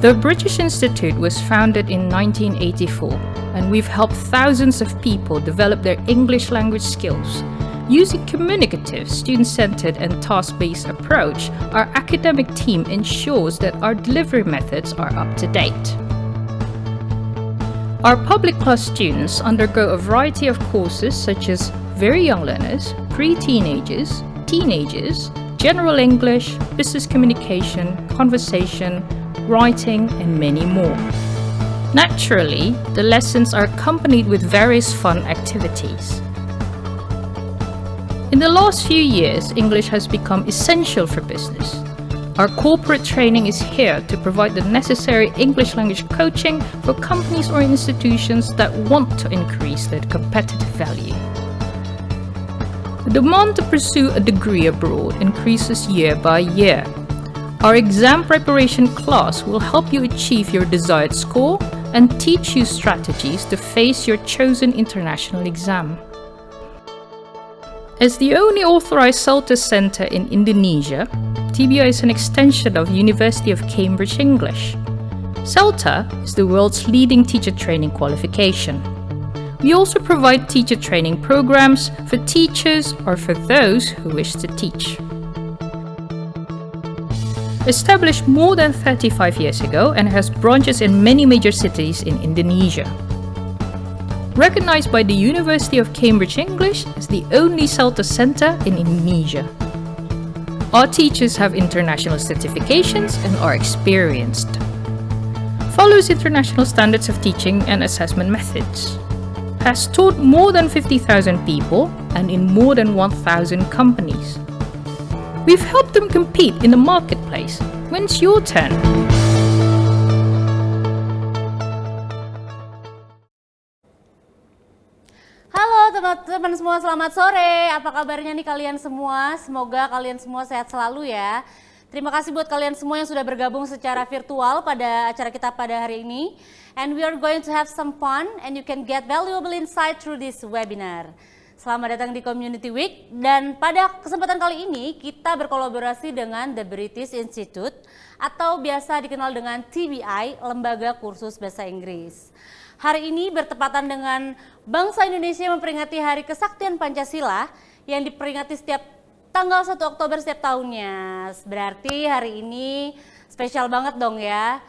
The British Institute was founded in 1984, and we've helped thousands of people develop their English language skills. Using communicative, student-centered and task-based approach, our academic team ensures that our delivery methods are up to date. Our public class students undergo a variety of courses such as very young learners, pre-teenagers, teenagers, general English, business communication, conversation, writing, and many more. Naturally, the lessons are accompanied with various fun activities. In the last few years, English has become essential for business. Our corporate training is here to provide the necessary English language coaching for companies or institutions that want to increase their competitive value. The demand to pursue a degree abroad increases year by year. Our exam preparation class will help you achieve your desired score and teach you strategies to face your chosen international exam. As the only authorized CELTA Center in Indonesia, TBI is an extension of University of Cambridge English. CELTA is the world's leading teacher training qualification. We also provide teacher training programs for teachers or for those who wish to teach. Established more than 35 years ago and has branches in many major cities in Indonesia. Recognized by the University of Cambridge English as the only CELTA Center in Indonesia. Our teachers have international certifications and are experienced. Follows international standards of teaching and assessment methods. Has taught more than 50,000 people and in more than 1,000 companies. We've helped them compete in the marketplace. When's your turn? Halo teman-teman semua, selamat sore. Apa kabarnya nih kalian semua? Semoga kalian semua sehat selalu ya. Terima kasih buat kalian semua yang sudah bergabung secara virtual pada acara kita pada hari ini. And we are going to have some fun and you can get valuable insight through this webinar. Selamat datang di Community Week, dan pada kesempatan kali ini kita berkolaborasi dengan The British Institute atau biasa dikenal dengan TBI, Lembaga Kursus Bahasa Inggris. Hari ini bertepatan dengan bangsa Indonesia memperingati Hari Kesaktian Pancasila yang diperingati setiap tanggal 1 Oktober setiap tahunnya. Berarti hari ini spesial banget dong ya.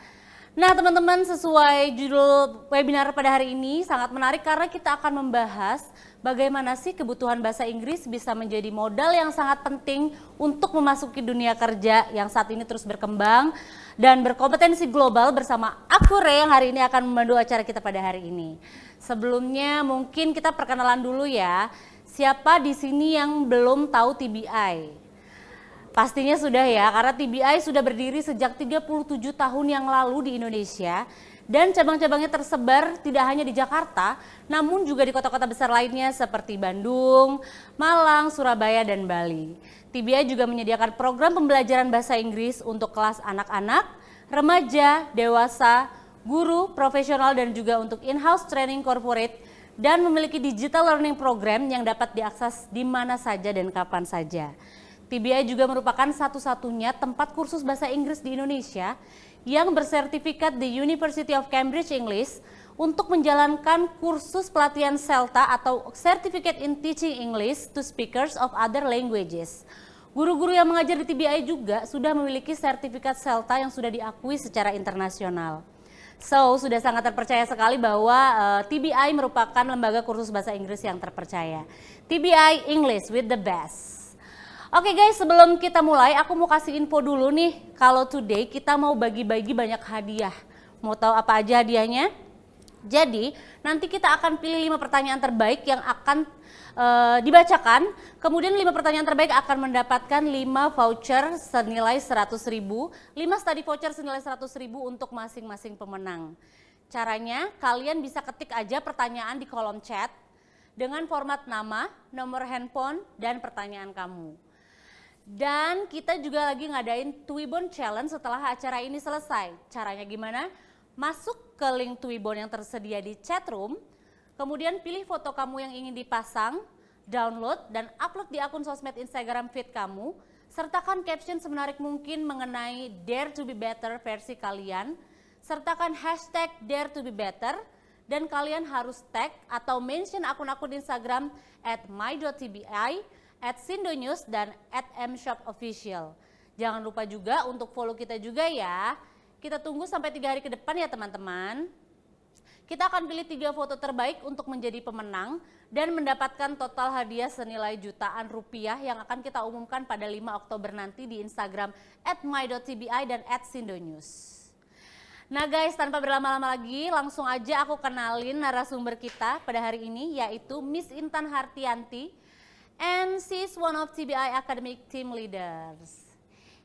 Nah teman-teman, sesuai judul webinar pada hari ini sangat menarik karena kita akan membahas bagaimana sih kebutuhan bahasa Inggris bisa menjadi modal yang sangat penting untuk memasuki dunia kerja yang saat ini terus berkembang dan berkompetensi global bersama aku Re yang hari ini akan memandu acara kita pada hari ini. Sebelumnya mungkin kita perkenalan dulu ya, siapa di sini yang belum tahu TBI? Pastinya sudah ya, karena TBI sudah berdiri sejak 37 tahun yang lalu di Indonesia dan cabang-cabangnya tersebar tidak hanya di Jakarta, namun juga di kota-kota besar lainnya seperti Bandung, Malang, Surabaya, dan Bali. TBI juga menyediakan program pembelajaran bahasa Inggris untuk kelas anak-anak, remaja, dewasa, guru, profesional, dan juga untuk in-house training corporate, dan memiliki digital learning program yang dapat diakses di mana saja dan kapan saja. TBI juga merupakan satu-satunya tempat kursus bahasa Inggris di Indonesia yang bersertifikat di University of Cambridge English untuk menjalankan kursus pelatihan CELTA atau Certificate in Teaching English to Speakers of Other Languages. Guru-guru yang mengajar di TBI juga sudah memiliki sertifikat CELTA yang sudah diakui secara internasional. So, sudah sangat terpercaya sekali bahwa TBI merupakan lembaga kursus bahasa Inggris yang terpercaya. TBI English with the best. Oke guys, sebelum kita mulai, aku mau kasih info dulu nih. Kalau today kita mau bagi-bagi banyak hadiah. Mau tahu apa aja hadiahnya? Jadi, nanti kita akan pilih 5 pertanyaan terbaik yang akan dibacakan. Kemudian 5 pertanyaan terbaik akan mendapatkan 5 voucher senilai 100.000, 5 study voucher senilai 100.000 untuk masing-masing pemenang. Caranya, kalian bisa ketik aja pertanyaan di kolom chat dengan format nama, nomor handphone, dan pertanyaan kamu. Dan kita juga lagi ngadain Twibbon Challenge setelah acara ini selesai. Caranya gimana? Masuk ke link Twibbon yang tersedia di chat room, kemudian pilih foto kamu yang ingin dipasang, download, dan upload di akun sosmed Instagram feed kamu, sertakan caption semenarik mungkin mengenai Dare to be Better versi kalian, sertakan hashtag dare to be better, dan kalian harus tag atau mention akun-akun Instagram @my.tbi, @sindonews, dan @mshopofficial. Jangan lupa juga untuk follow kita juga ya. Kita tunggu sampai 3 hari ke depan ya teman-teman. Kita akan pilih 3 foto terbaik untuk menjadi pemenang dan mendapatkan total hadiah senilai jutaan rupiah yang akan kita umumkan pada 5 Oktober nanti di Instagram @my.tbi dan @sindonews. Nah guys, tanpa berlama-lama lagi, langsung aja aku kenalin narasumber kita pada hari ini, yaitu Miss Intan Hartianti, and she's one of TBI Academic Team Leaders.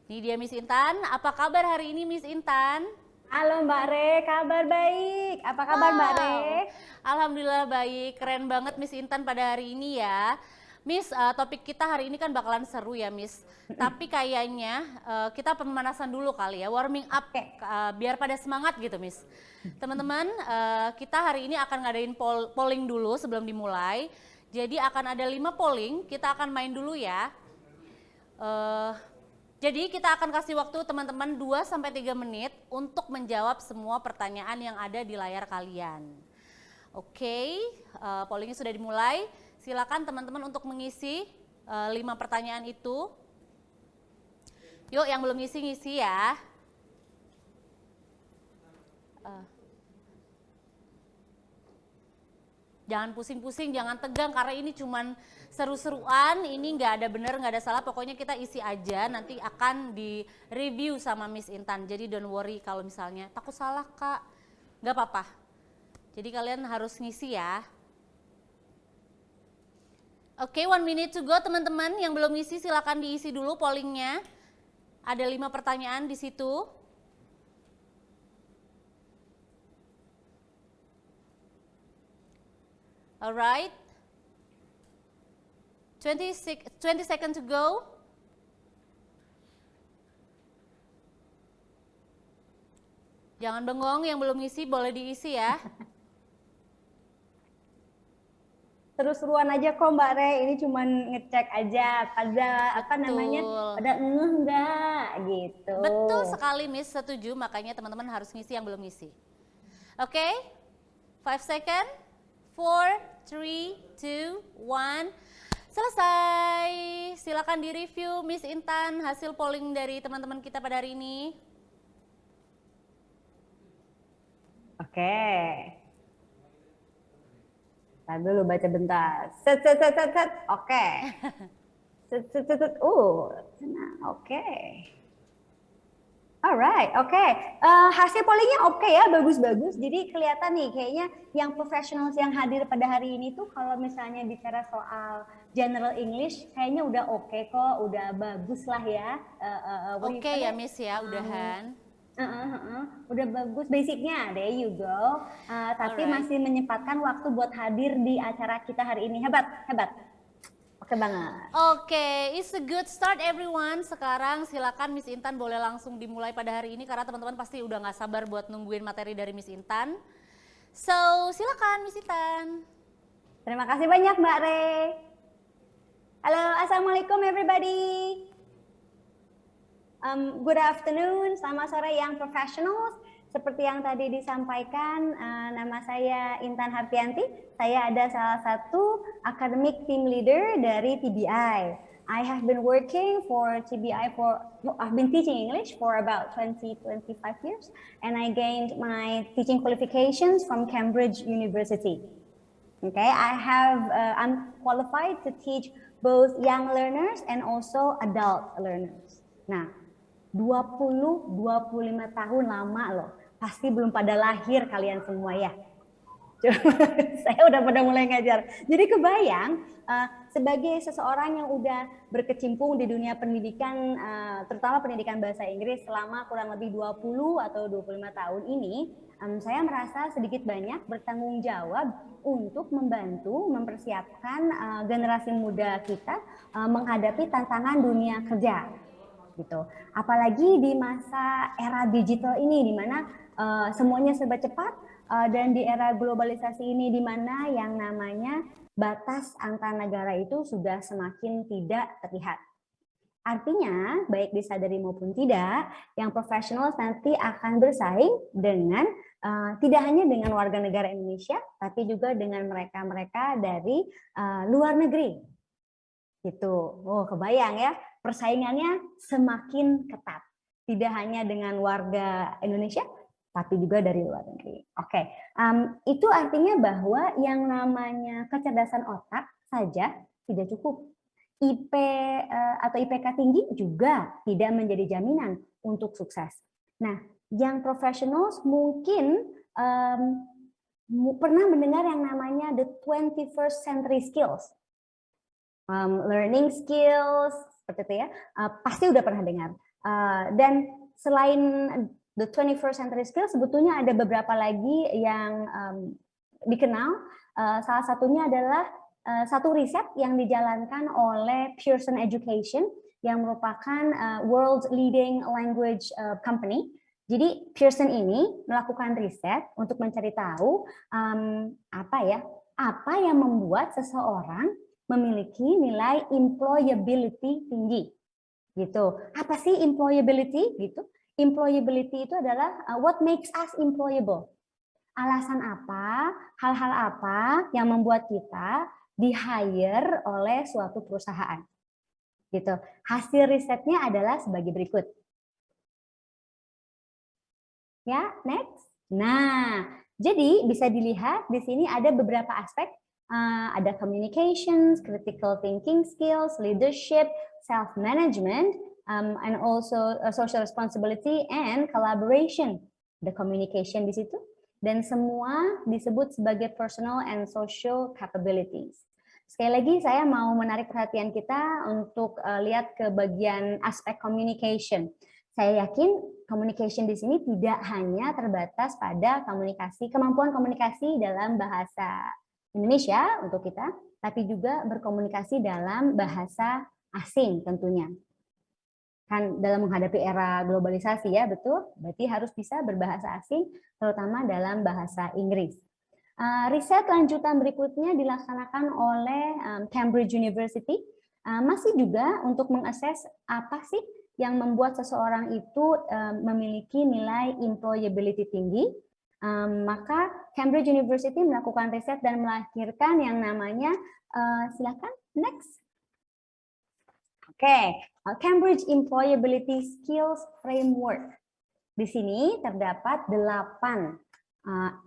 Ini dia Miss Intan, apa kabar hari ini Miss Intan? Halo Mbak Re, kabar baik. Apa kabar Mbak Re? Alhamdulillah baik, keren banget Miss Intan pada hari ini ya. Miss, topik kita hari ini kan bakalan seru ya Miss. Tapi kayaknya kita pemanasan dulu kali ya, warming up biar pada semangat gitu Miss. Teman-teman, kita hari ini akan ngadain polling dulu sebelum dimulai. Jadi akan ada 5 polling, kita akan main dulu ya. Jadi kita akan kasih waktu teman-teman 2-3 menit untuk menjawab semua pertanyaan yang ada di layar kalian. Oke, pollingnya sudah dimulai. Silakan teman-teman untuk mengisi 5 pertanyaan itu. Yuk yang belum ngisi ya. Jangan pusing-pusing, jangan tegang karena ini cuman seru-seruan, ini nggak ada bener, nggak ada salah, pokoknya kita isi aja, nanti akan di review sama Miss Intan. Jadi don't worry kalau misalnya takut salah kak, nggak apa-apa. Jadi kalian harus ngisi ya. Oke, 1 minute to go teman-teman, yang belum ngisi silakan diisi dulu pollingnya. Ada 5 pertanyaan di situ. Alright, 20 seconds to go. Jangan bengong, yang belum ngisi boleh diisi ya. Seru-seruan aja kok Mbak Re, ini cuman ngecek aja pada apa namanya, pada enggak gitu. Betul sekali Miss, setuju, makanya teman-teman harus ngisi yang belum ngisi. Oke, 5 seconds, 4, 3, 2, 1. Selesai. Silakan di-review Miss Intan hasil polling dari teman-teman kita pada hari ini. Oke. Ntar dulu baca bentar. Set. Oke. Set. Oke. Alright, oke. Hasil pollingnya oke ya, bagus-bagus. Jadi kelihatan nih kayaknya yang professionals yang hadir pada hari ini tuh kalau misalnya bicara soal general English kayaknya udah oke kok, udah bagus lah ya. Oke ya Miss ya, udahan. Udah bagus basicnya, there you go. Tapi masih menyempatkan waktu buat hadir di acara kita hari ini. Hebat. Oke banget. Oke, it's a good start everyone. Sekarang silakan Miss Intan boleh langsung dimulai pada hari ini karena teman-teman pasti udah nggak sabar buat nungguin materi dari Miss Intan. So, silakan Miss Intan. Terima kasih banyak Mbak Re. Halo, assalamualaikum everybody. Good afternoon, selamat sore yang professionals. Seperti yang tadi disampaikan, nama saya Intan Hartianti. Saya ada salah satu academic team leader dari TBI. I have been working for TBI I've been teaching English for about 20-25 years, and I gained my teaching qualifications from Cambridge University. Okay, I'm qualified to teach both young learners and also adult learners. Nah, 20-25 tahun lama loh. Pasti belum pada lahir kalian semua ya. Saya udah pada mulai ngajar. Jadi kebayang sebagai seseorang yang udah berkecimpung di dunia pendidikan, terutama pendidikan bahasa Inggris selama kurang lebih 20 atau 25 tahun ini, saya merasa sedikit banyak bertanggung jawab untuk membantu mempersiapkan generasi muda kita menghadapi tantangan dunia kerja. Gitu. Apalagi di masa era digital ini, di mana semuanya serba cepat, dan di era globalisasi ini, di mana yang namanya batas antar negara itu sudah semakin tidak terlihat. Artinya, baik disadari maupun tidak, yang profesional nanti akan bersaing dengan tidak hanya dengan warga negara Indonesia, tapi juga dengan mereka-mereka dari luar negeri. Gitu. Oh, kebayang ya, persaingannya semakin ketat. Tidak hanya dengan warga Indonesia, tapi juga dari luar negeri. Oke, itu artinya bahwa yang namanya kecerdasan otak saja tidak cukup. IP atau IPK tinggi juga tidak menjadi jaminan untuk sukses. Nah, yang professionals mungkin pernah mendengar yang namanya the 21st century skills, learning skills, seperti itu ya, pasti udah pernah dengar. Dan selain the 21st century skills, sebetulnya ada beberapa lagi yang dikenal. Salah satunya adalah satu riset yang dijalankan oleh Pearson Education yang merupakan world leading language company. Jadi Pearson ini melakukan riset untuk mencari tahu apa yang membuat seseorang memiliki nilai employability tinggi. Gitu. Apa sih employability? Gitu. Employability itu adalah what makes us employable. Alasan apa, hal-hal apa yang membuat kita di-hire oleh suatu perusahaan. Gitu. Hasil risetnya adalah sebagai berikut. Ya, next. Nah, jadi bisa dilihat di sini ada beberapa aspek. Ada communications, critical thinking skills, leadership, self-management, and also social responsibility and collaboration. The communication di situ. Dan semua disebut sebagai personal and social capabilities. Sekali lagi saya mau menarik perhatian kita untuk lihat ke bagian aspek communication. Saya yakin communication di sini tidak hanya terbatas pada kemampuan komunikasi dalam bahasa Indonesia untuk kita, tapi juga berkomunikasi dalam bahasa asing tentunya. Kan dalam menghadapi era globalisasi ya, betul? Berarti harus bisa berbahasa asing, terutama dalam bahasa Inggris. Riset lanjutan berikutnya dilaksanakan oleh Cambridge University, masih juga untuk mengakses apa sih yang membuat seseorang itu memiliki nilai employability tinggi. Maka Cambridge University melakukan riset dan melahirkan yang namanya, silakan next. Oke, Cambridge Employability Skills Framework. Di sini terdapat 8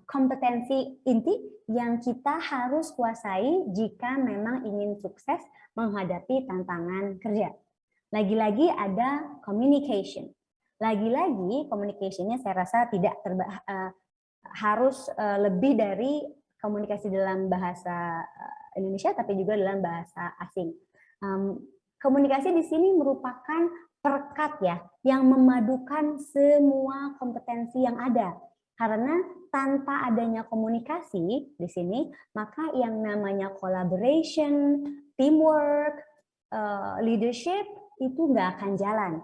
kompetensi inti yang kita harus kuasai jika memang ingin sukses menghadapi tantangan kerja. Lagi-lagi ada communication. Lagi-lagi communication-nya saya rasa tidak harus lebih dari komunikasi dalam bahasa Indonesia, tapi juga dalam bahasa asing. Komunikasi di sini merupakan perekat ya, yang memadukan semua kompetensi yang ada. Karena tanpa adanya komunikasi di sini, maka yang namanya collaboration, teamwork, leadership itu nggak akan jalan.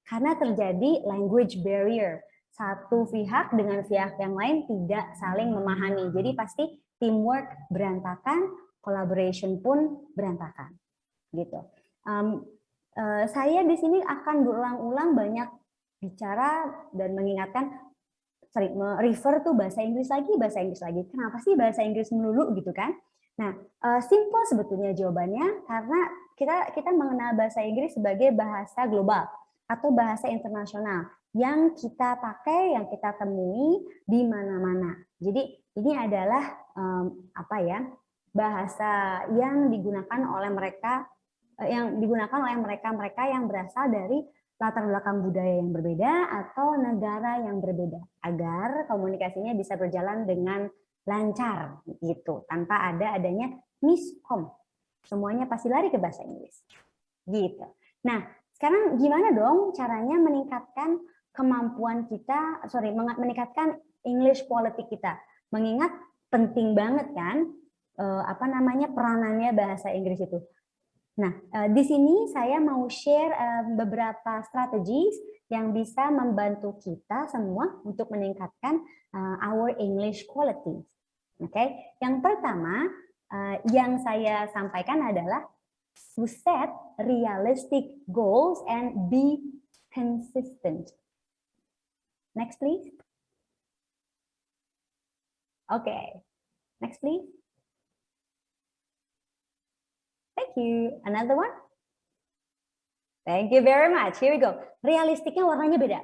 Karena terjadi language barrier. Satu pihak dengan pihak yang lain tidak saling memahami. Jadi pasti teamwork berantakan, collaboration pun berantakan. Gitu. Saya di sini akan berulang-ulang banyak bicara dan mengingatkan, refer tuh bahasa Inggris lagi. Kenapa sih bahasa Inggris melulu gitu kan? Nah, simple sebetulnya jawabannya karena kita mengenal bahasa Inggris sebagai bahasa global atau bahasa internasional yang kita pakai, yang kita temui di mana-mana. Jadi ini adalah bahasa yang digunakan oleh mereka yang berasal dari latar belakang budaya yang berbeda atau negara yang berbeda agar komunikasinya bisa berjalan dengan lancar gitu tanpa adanya miskom. Semuanya pasti lari ke bahasa Inggris. Gitu. Nah, sekarang gimana dong caranya meningkatkan kemampuan kita, meningkatkan English quality kita? Mengingat penting banget kan peranannya bahasa Inggris itu. Nah, di sini saya mau share beberapa strategi yang bisa membantu kita semua untuk meningkatkan our English quality. Oke, yang pertama yang saya sampaikan adalah to set realistic goals and be consistent. Next, please. Okay, next, please. Thank you. Another one. Thank you very much. Here we go. Realistiknya warnanya beda.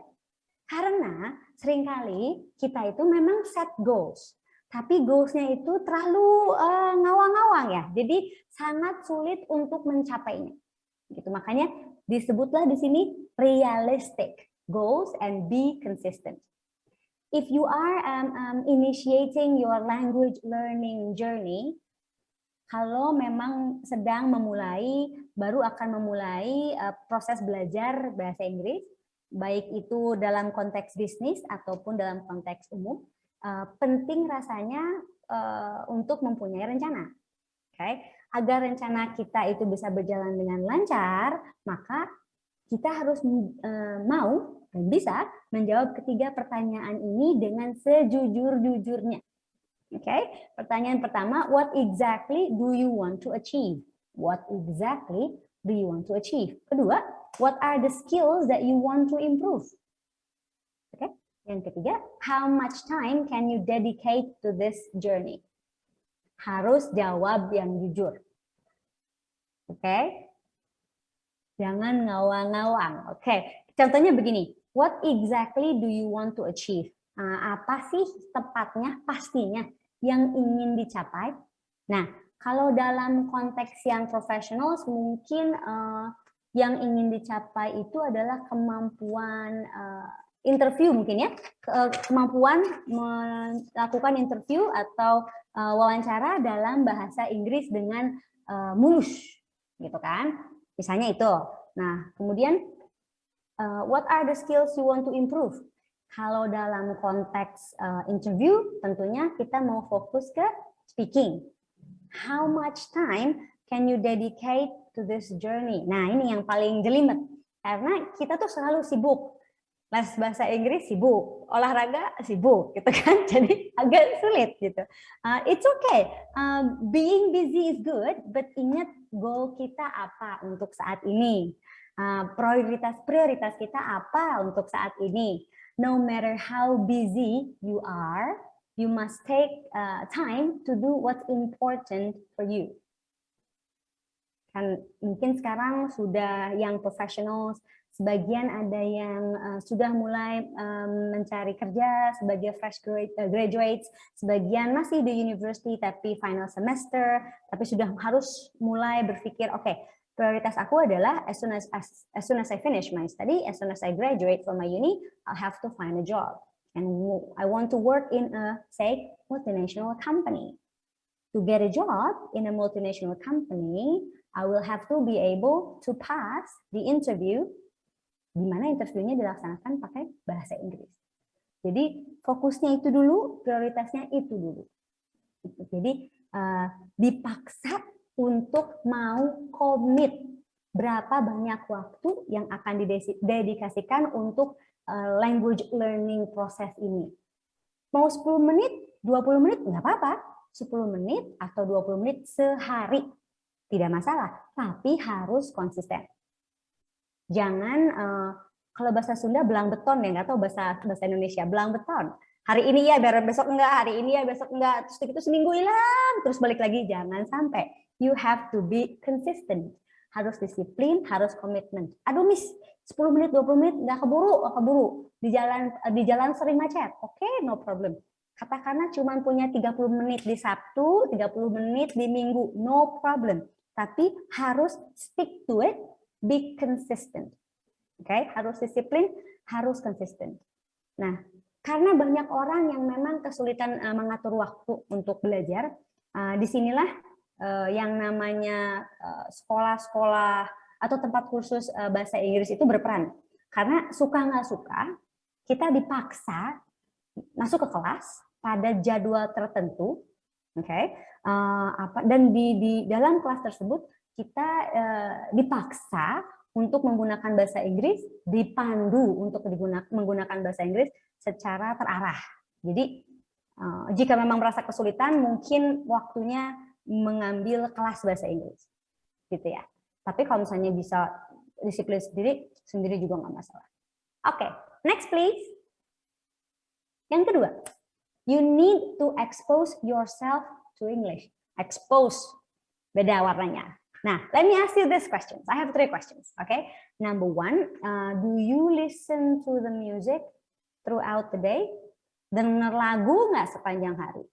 Karena seringkali kita itu memang set goals. Tapi goals-nya itu terlalu ngawang-ngawang ya. Jadi sangat sulit untuk mencapainya. Gitu. Makanya disebutlah di sini realistic goals and be consistent. If you are initiating your language learning journey, kalau memang sedang baru akan memulai proses belajar bahasa Inggris, baik itu dalam konteks bisnis ataupun dalam konteks umum, penting rasanya untuk mempunyai rencana. Okay? Agar rencana kita itu bisa berjalan dengan lancar, maka kita harus mau dan bisa menjawab ketiga pertanyaan ini dengan sejujur-jujurnya. Okay? Pertanyaan pertama, what exactly do you want to achieve? What exactly do you want to achieve? Kedua, what are the skills that you want to improve? Okay? Yang ketiga, how much time can you dedicate to this journey? Harus jawab yang jujur. Okay? Jangan ngawang-ngawang. Okay. Contohnya begini, what exactly do you want to achieve? Apa sih tepatnya, pastinya yang ingin dicapai? Nah, kalau dalam konteks yang profesional, mungkin yang ingin dicapai itu adalah kemampuan interview mungkin ya, kemampuan melakukan interview atau wawancara dalam bahasa Inggris dengan mulus, gitu kan? Misalnya itu. Nah, kemudian what are the skills you want to improve? Kalau dalam konteks interview, tentunya kita mau fokus ke speaking. How much time can you dedicate to this journey? Nah, ini yang paling jelimet. Karena kita tuh selalu sibuk. Les bahasa Inggris sibuk, olahraga sibuk, gitu kan? Jadi agak sulit gitu. It's okay. Being busy is good, but ingat goal kita apa untuk saat ini. Prioritas kita apa untuk saat ini. No matter how busy you are, you must take time to do what's important for you. Kan mungkin sekarang sudah yang professionals, sebagian ada yang sudah mulai mencari kerja sebagai fresh graduates, sebagian masih di university tapi final semester, tapi sudah harus mulai berpikir, oke, prioritas aku adalah as soon as I finish my study, as soon as I graduate from my uni, I'll have to find a job. And I want to work in a, say, multinational company. To get a job in a multinational company, I will have to be able to pass the interview, di mana interviewnya dilaksanakan pakai bahasa Inggris. Jadi fokusnya itu dulu, prioritasnya itu dulu. Jadi dipaksa untuk mau komit berapa banyak waktu yang akan didedikasikan untuk language learning proses ini. Mau 10 menit, 20 menit, nggak apa-apa. 10 menit atau 20 menit sehari. Tidak masalah, tapi harus konsisten. Jangan, kalau bahasa Sunda belang beton ya, nggak tahu bahasa Indonesia, belang beton. Hari ini ya, biar besok enggak, hari ini ya, besok enggak, terus itu seminggu hilang, terus balik lagi, jangan sampai. You have to be consistent. Harus disiplin, harus komitmen. Aduh Miss, 10 menit, 20 menit, nggak keburu. Di jalan sering macet. Oke, no problem. Katakanlah cuma punya 30 menit di Sabtu, 30 menit di Minggu, no problem. Tapi harus stick to it, be consistent. Oke, harus disiplin, harus konsisten. Nah, karena banyak orang yang memang kesulitan mengatur waktu untuk belajar, disinilah yang namanya sekolah-sekolah atau tempat kursus bahasa Inggris itu berperan. Karena suka nggak suka, kita dipaksa masuk ke kelas pada jadwal tertentu, oke? Dan di dalam kelas tersebut kita dipaksa untuk menggunakan bahasa Inggris, dipandu untuk menggunakan bahasa Inggris secara terarah. Jadi jika memang merasa kesulitan, mungkin waktunya mengambil kelas bahasa Inggris, gitu ya. Tapi kalau misalnya bisa disiplin sendiri juga nggak masalah. Oke, next please. Yang kedua, you need to expose yourself to English. Expose, beda warnanya. Nah, let me ask you this questions. I have 3 questions. Okay, number 1, do you listen to the music throughout the day? Dengar lagu nggak sepanjang hari?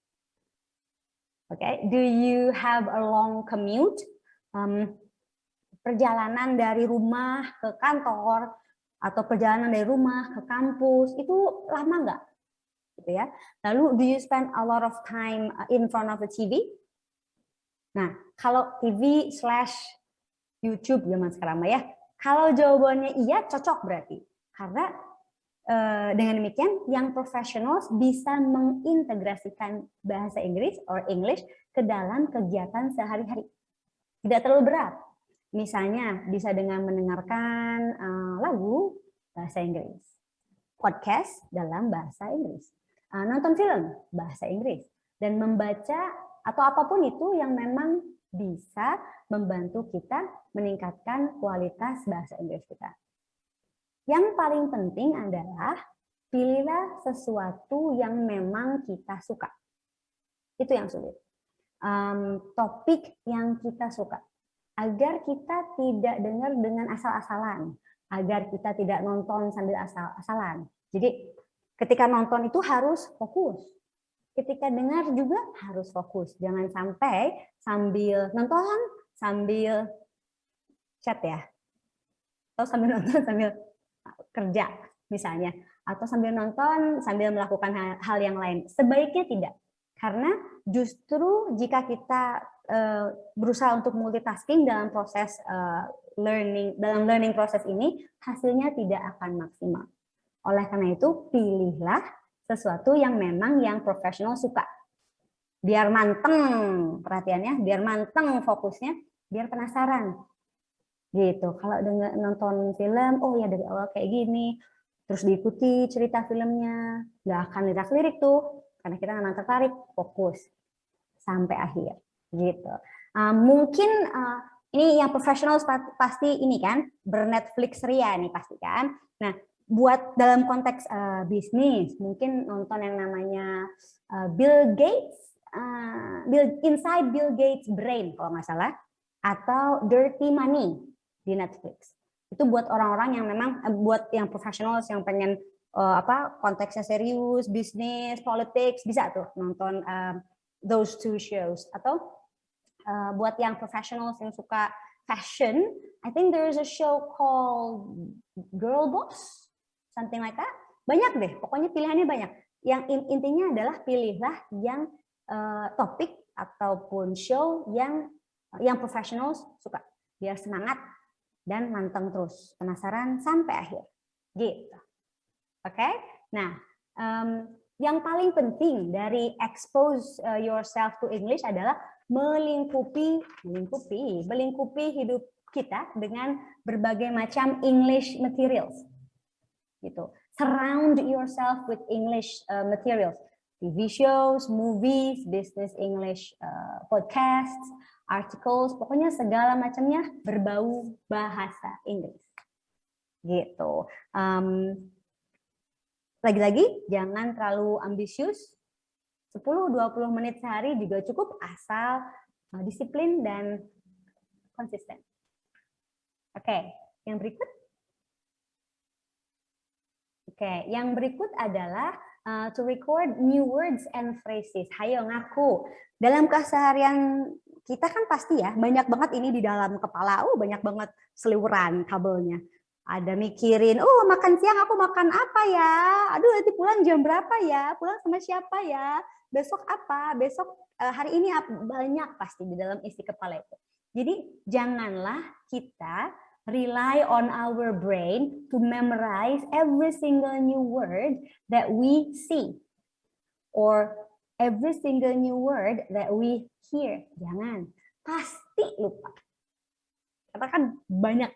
Okay, do you have a long commute? Perjalanan dari rumah ke kantor atau perjalanan dari rumah ke kampus itu lama nggak? Gitu ya. Lalu, do you spend a lot of time in front of the TV? Nah, kalau TV/YouTube zaman sekarang ya, kalau jawabannya iya, cocok berarti. Karena dengan demikian, yang professionals bisa mengintegrasikan bahasa Inggris or English ke dalam kegiatan sehari-hari. Tidak terlalu berat. Misalnya, bisa dengan mendengarkan lagu bahasa Inggris, podcast dalam bahasa Inggris, nonton film bahasa Inggris, dan membaca atau apapun itu yang memang bisa membantu kita meningkatkan kualitas bahasa Inggris kita. Yang paling penting adalah pilihlah sesuatu yang memang kita suka. Itu yang sulit. Topik yang kita suka. Agar kita tidak dengar dengan asal-asalan. Agar kita tidak nonton sambil asal-asalan. Jadi ketika nonton itu harus fokus. Ketika dengar juga harus fokus. Jangan sampai sambil nonton, sambil chat ya. Atau sambil nonton, sambil kerja misalnya. Atau sambil nonton, sambil melakukan hal yang lain. Sebaiknya tidak. Karena justru jika kita berusaha untuk multitasking dalam proses learning proses ini, hasilnya tidak akan maksimal. Oleh karena itu, pilihlah sesuatu yang memang yang profesional suka. Biar manteng perhatiannya, biar manteng fokusnya, biar penasaran. Gitu. Kalau nonton film, oh ya dari awal kayak gini, terus diikuti cerita filmnya, nggak akan lirik-lirik tuh, karena kita nggak tertarik, fokus sampai akhir. Gitu. Mungkin ini yang profesional pasti ini kan, bernetflix ria nih pasti kan. Nah, buat dalam konteks bisnis, mungkin nonton yang namanya Bill Gates, Inside Bill Gates Brain kalau nggak salah, atau Dirty Money di Netflix. Itu buat orang-orang yang memang buat yang profesional yang pengen konteksnya serius, bisnis, politics, bisa tuh nonton those 2 shows. Atau buat yang profesional yang suka fashion, I think there is a show called Girl Boss, something like that. Banyak deh, pokoknya pilihannya banyak. Yang intinya adalah pilihlah yang topik ataupun show yang profesional suka, biar semangat dan manteng terus, penasaran sampai akhir. Gitu. Oke? Nah, yang paling penting dari expose yourself to English adalah melingkupi hidup kita dengan berbagai macam English materials. Gitu. Surround yourself with English materials, TV shows, movies, business English, podcasts, articles, pokoknya segala macamnya berbau bahasa Inggris. Gitu. Lagi-lagi jangan terlalu ambisius. 10-20 menit sehari juga cukup asal disiplin dan konsisten. Oke, yang berikut. Oke, yang berikut adalah to record new words and phrases. Hayo ngaku. Dalam keseharian kita kan pasti ya, banyak banget ini di dalam kepala. Banyak banget seliweran kabelnya. Ada mikirin, makan siang aku makan apa ya? Aduh, nanti pulang jam berapa ya? Pulang sama siapa ya? Besok apa? Besok hari ini apa? Banyak pasti di dalam isi kepala itu. Jadi janganlah kita rely on our brain to memorize every single new word that we see or every single new word that we hear. Jangan, pasti lupa. Karena kan banyak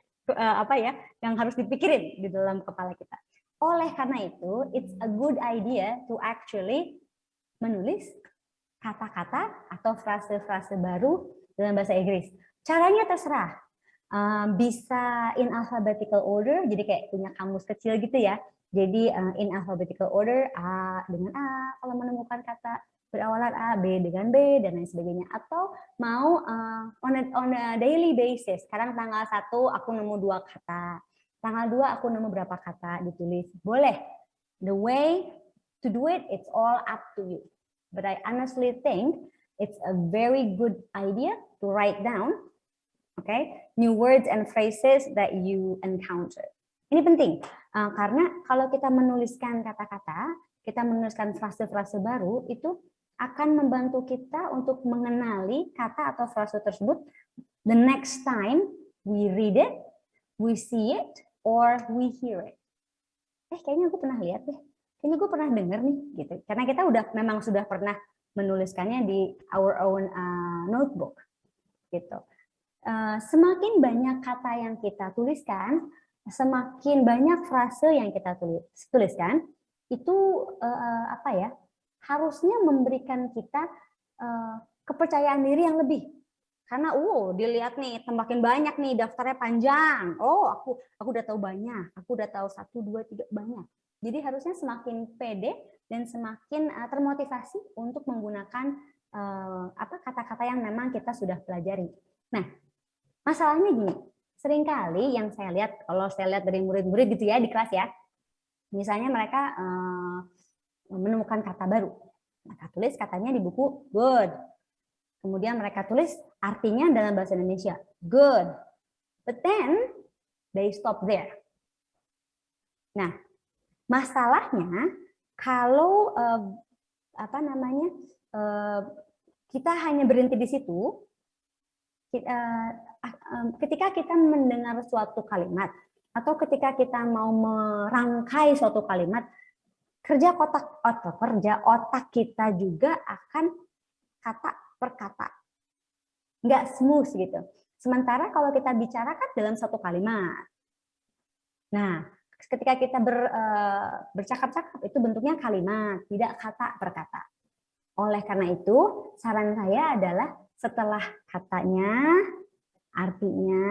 yang harus dipikirin di dalam kepala kita. Oleh karena itu, it's a good idea to actually menulis kata-kata atau frase-frase baru dalam bahasa Inggris. Caranya terserah. Bisa in alphabetical order, jadi kayak punya kamus kecil gitu ya. Jadi in alphabetical order, A dengan A, kalau menemukan kata berawalan A, B dengan B, dan lain sebagainya. Atau mau on a daily basis, sekarang tanggal 1 aku nemu 2 kata, tanggal 2 aku nemu berapa kata, ditulis. Boleh. The way to do it, it's all up to you. But I honestly think it's a very good idea to write down new words and phrases that you encounter. Ini penting, karena kalau kita menuliskan kata-kata, kita menuliskan frase-frase baru, itu akan membantu kita untuk mengenali kata atau frase tersebut the next time we read it, we see it, or we hear it. Kayaknya aku pernah lihat deh, kayaknya gue pernah dengar nih, gitu. Karena kita memang sudah pernah menuliskannya di our own notebook, gitu. Semakin banyak kata yang kita tuliskan, semakin banyak frase yang kita tuliskan, itu harusnya memberikan kita kepercayaan diri yang lebih. Karena dilihat nih, makin banyak nih, daftarnya panjang. Aku udah tahu banyak, aku udah tahu 1, 2, 3 banyak. Jadi harusnya semakin pede dan semakin termotivasi untuk menggunakan kata-kata yang memang kita sudah pelajari. Nah, masalahnya gini, seringkali yang saya lihat, kalau saya lihat dari murid-murid gitu ya di kelas ya, misalnya mereka menemukan kata baru, mereka tulis katanya di buku good, kemudian mereka tulis artinya dalam bahasa Indonesia good, but then they stop there. Nah, masalahnya kalau kita hanya berhenti di situ. Ketika kita mendengar suatu kalimat atau ketika kita mau merangkai suatu kalimat, kerja otak kita juga akan kata per kata, nggak smooth gitu. Sementara kalau kita bicarakan dalam satu kalimat, nah ketika kita bercakap-cakap itu bentuknya kalimat, tidak kata per kata. Oleh karena itu, saran saya adalah setelah katanya, artinya,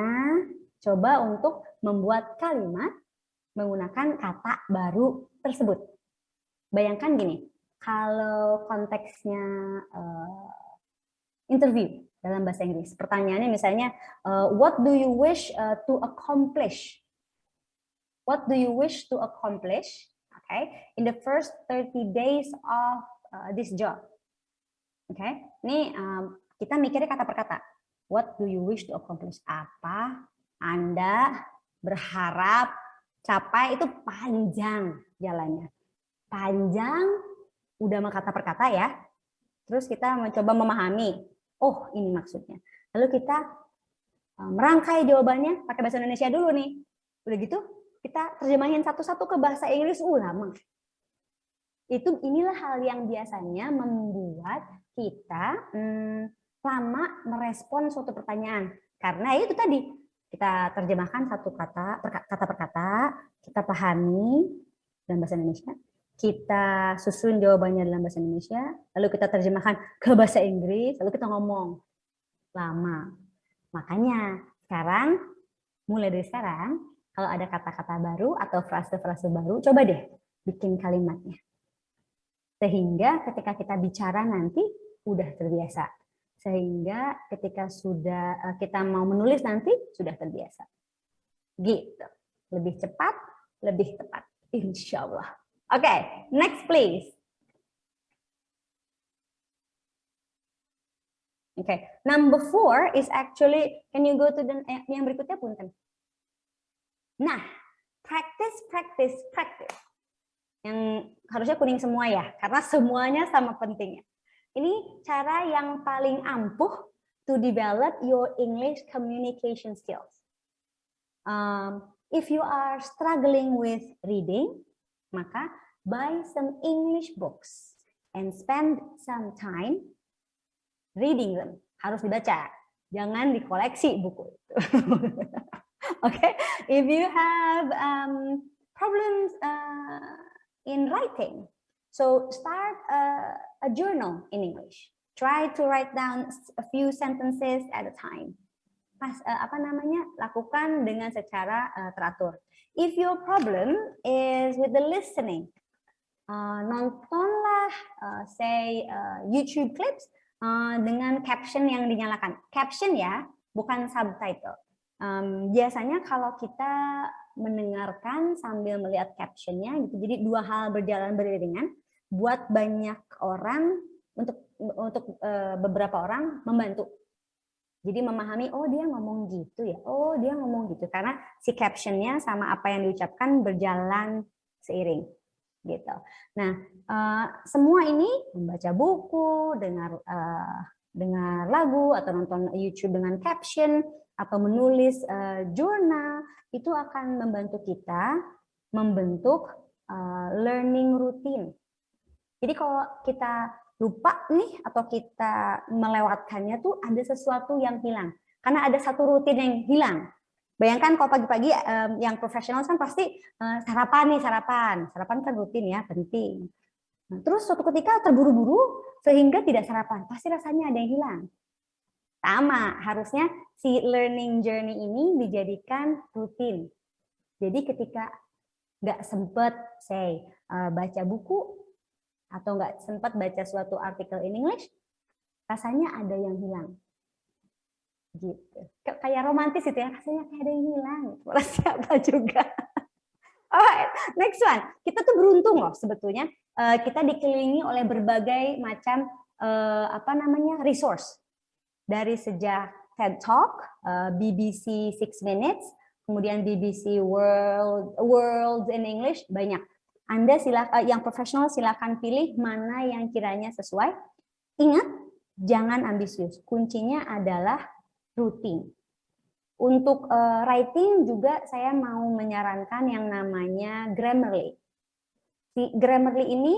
coba untuk membuat kalimat menggunakan kata baru tersebut. Bayangkan gini, kalau konteksnya interview dalam bahasa Inggris, pertanyaannya misalnya, what do you wish to accomplish? What do you wish to accomplish? In the first 30 days of this job. Ini kita mikirnya kata per kata. What do you wish to accomplish? Apa Anda berharap capai? Itu panjang jalannya. Panjang, udah sama kata per kata ya. Terus kita mencoba memahami. Ini maksudnya. Lalu kita merangkai jawabannya pakai bahasa Indonesia dulu nih. Udah gitu, kita terjemahin satu-satu ke bahasa Inggris. Lama. Inilah hal yang biasanya membuat kita lama merespon suatu pertanyaan. Karena itu tadi, kita terjemahkan satu kata per kata, kita pahami dalam bahasa Indonesia, kita susun jawabannya dalam bahasa Indonesia, lalu kita terjemahkan ke bahasa Inggris, lalu kita ngomong. Lama. Makanya sekarang, mulai dari sekarang, kalau ada kata-kata baru atau frase-frase baru, coba deh bikin kalimatnya. Sehingga ketika kita bicara nanti udah terbiasa. Sehingga ketika kita mau menulis nanti sudah terbiasa. Gitu. Lebih cepat, lebih tepat. Insya Allah. Oke, next please. Number 4 is actually, can you go to yang berikutnya punten. Nah, practice. Yang harusnya kuning semua ya, karena semuanya sama pentingnya. Ini cara yang paling ampuh to develop your English communication skills. If you are struggling with reading, maka buy some English books and spend some time reading them. Harus dibaca, jangan dikoleksi buku itu. If you have problems in writing, so start a journal in English. Try to write down a few sentences at a time. lakukan dengan secara teratur. If your problem is with the listening, nontonlah YouTube clips dengan caption yang dinyalakan. Caption ya, bukan subtitle. Biasanya kalau kita mendengarkan sambil melihat captionnya, gitu, jadi dua hal berjalan beriringan, buat banyak orang untuk beberapa orang membantu. Jadi memahami, oh dia ngomong gitu ya, oh dia ngomong gitu, karena si captionnya sama apa yang diucapkan berjalan seiring, gitu. Nah, semua ini membaca buku, dengar lagu atau nonton YouTube dengan caption atau menulis jurnal itu akan membantu kita membentuk learning routine. Jadi kalau kita lupa nih atau kita melewatkannya tuh ada sesuatu yang hilang. Karena ada satu rutin yang hilang. Bayangkan kalau pagi-pagi yang profesional kan pasti sarapan. Sarapan kan rutin ya, penting. Nah, terus suatu ketika terburu-buru sehingga tidak sarapan. Pasti rasanya ada yang hilang. Sama, harusnya si learning journey ini dijadikan rutin. Jadi ketika nggak sempet, baca buku, atau nggak sempat baca suatu artikel in English, rasanya ada yang hilang. Gitu. Kayak romantis itu ya, rasanya kayak ada yang hilang. Siapa juga. Alright, next one. Kita tuh beruntung loh sebetulnya. Kita dikelilingi oleh berbagai macam resource. Dari sejak TED Talk, BBC 6 Minutes, kemudian BBC World in English, banyak. Anda yang profesional silakan pilih mana yang kiranya sesuai. Ingat, jangan ambisius. Kuncinya adalah rutin. Untuk writing juga saya mau menyarankan yang namanya Grammarly. Si Grammarly ini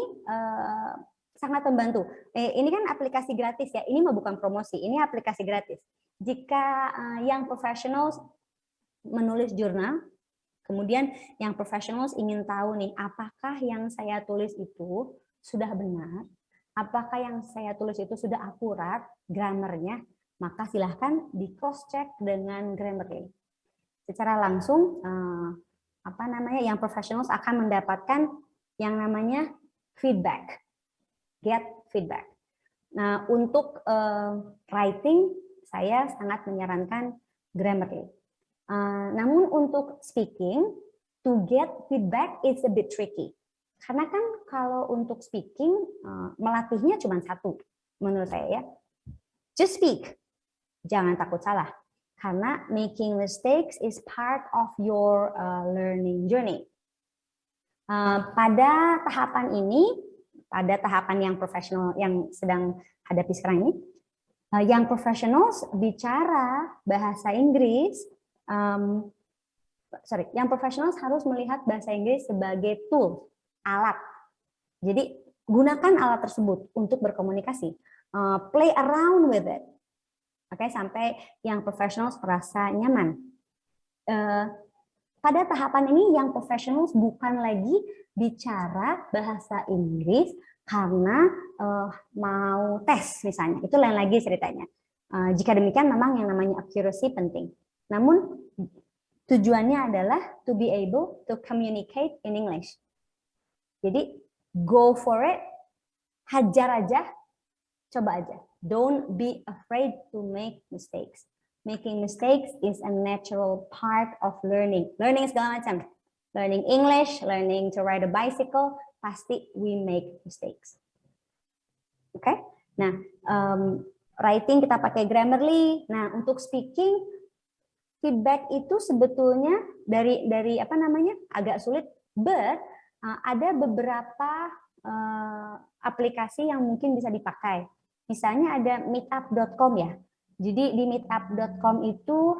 sangat membantu. Ini kan aplikasi gratis ya. Ini mah bukan promosi. Ini aplikasi gratis. Jika yang profesional menulis jurnal, kemudian yang profesional ingin tahu nih, apakah yang saya tulis itu sudah benar? Apakah yang saya tulis itu sudah akurat grammarnya? Maka silahkan di cross check dengan Grammarly. Secara langsung, yang profesional akan mendapatkan yang namanya feedback, get feedback. Nah, untuk writing saya sangat menyarankan Grammarly. Namun untuk speaking, to get feedback is a bit tricky. Karena kan kalau untuk speaking, melatihnya cuma satu, menurut saya ya. Just speak. Jangan takut salah. Karena making mistakes is part of your learning journey. Pada tahapan ini, pada tahapan yang profesional yang sedang hadapi sekarang ini, yang profesional bicara bahasa Inggris, yang profesional harus melihat bahasa Inggris sebagai tool, alat. Jadi gunakan alat tersebut untuk berkomunikasi. Play around with it. Oke, sampai yang profesional merasa nyaman. Pada tahapan ini yang profesional bukan lagi bicara bahasa Inggris karena mau tes misalnya. Itu lain lagi ceritanya. Jika demikian memang yang namanya accuracy penting. Namun tujuannya adalah to be able to communicate in English. Jadi go for it, hajar aja, coba aja. Don't be afraid to make mistakes. Making mistakes is a natural part of learning. Learning segala macam. Learning English, learning to ride a bicycle, pasti we make mistakes. Oke? Nah, writing kita pakai Grammarly. Nah, untuk speaking, feedback itu sebetulnya dari agak sulit, but ada beberapa aplikasi yang mungkin bisa dipakai. Misalnya ada meetup.com ya. Jadi di meetup.com itu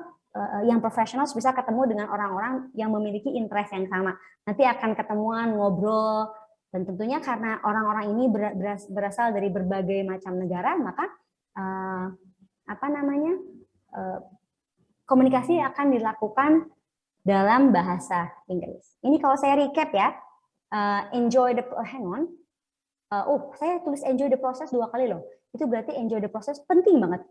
yang profesional bisa ketemu dengan orang-orang yang memiliki interest yang sama. Nanti akan ketemuan, ngobrol, dan tentunya karena orang-orang ini berasal dari berbagai macam negara, maka komunikasi akan dilakukan dalam bahasa Inggris. Ini kalau saya recap ya, saya tulis enjoy the process 2 kali loh. Itu berarti enjoy the process penting banget.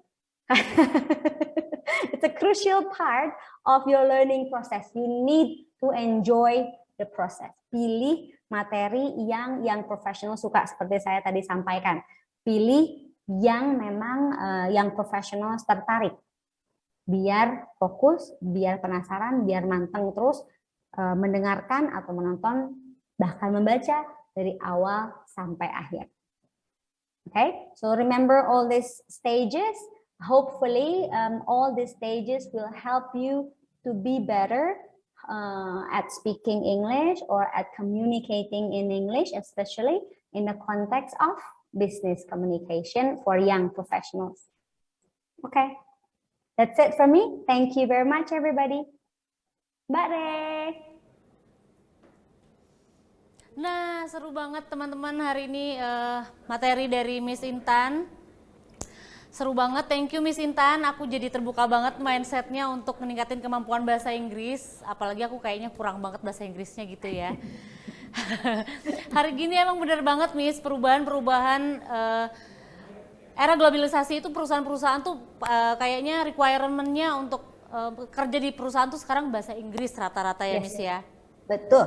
Itu a crucial part of your learning process. You need to enjoy the process. Pilih materi yang profesional suka, seperti saya tadi sampaikan. Pilih yang memang yang profesional tertarik. Biar fokus, biar penasaran, biar manteng terus mendengarkan atau menonton, bahkan membaca dari awal sampai akhir. Okay, so remember all these stages. Hopefully, all these stages will help you to be better at speaking English or at communicating in English, especially in the context of business communication for young professionals. Okay, that's it from me. Thank you very much, everybody. Bye. Nah, seru banget teman-teman hari ini materi dari Miss Intan. Seru banget, thank you Miss Intan. Aku jadi terbuka banget mindsetnya untuk meningkatin kemampuan bahasa Inggris. Apalagi aku kayaknya kurang banget bahasa Inggrisnya gitu ya. Hari gini emang bener banget Miss, perubahan-perubahan era globalisasi itu perusahaan-perusahaan tuh kayaknya requirement-nya untuk kerja di perusahaan tuh sekarang bahasa Inggris rata-rata ya Miss ya. Betul.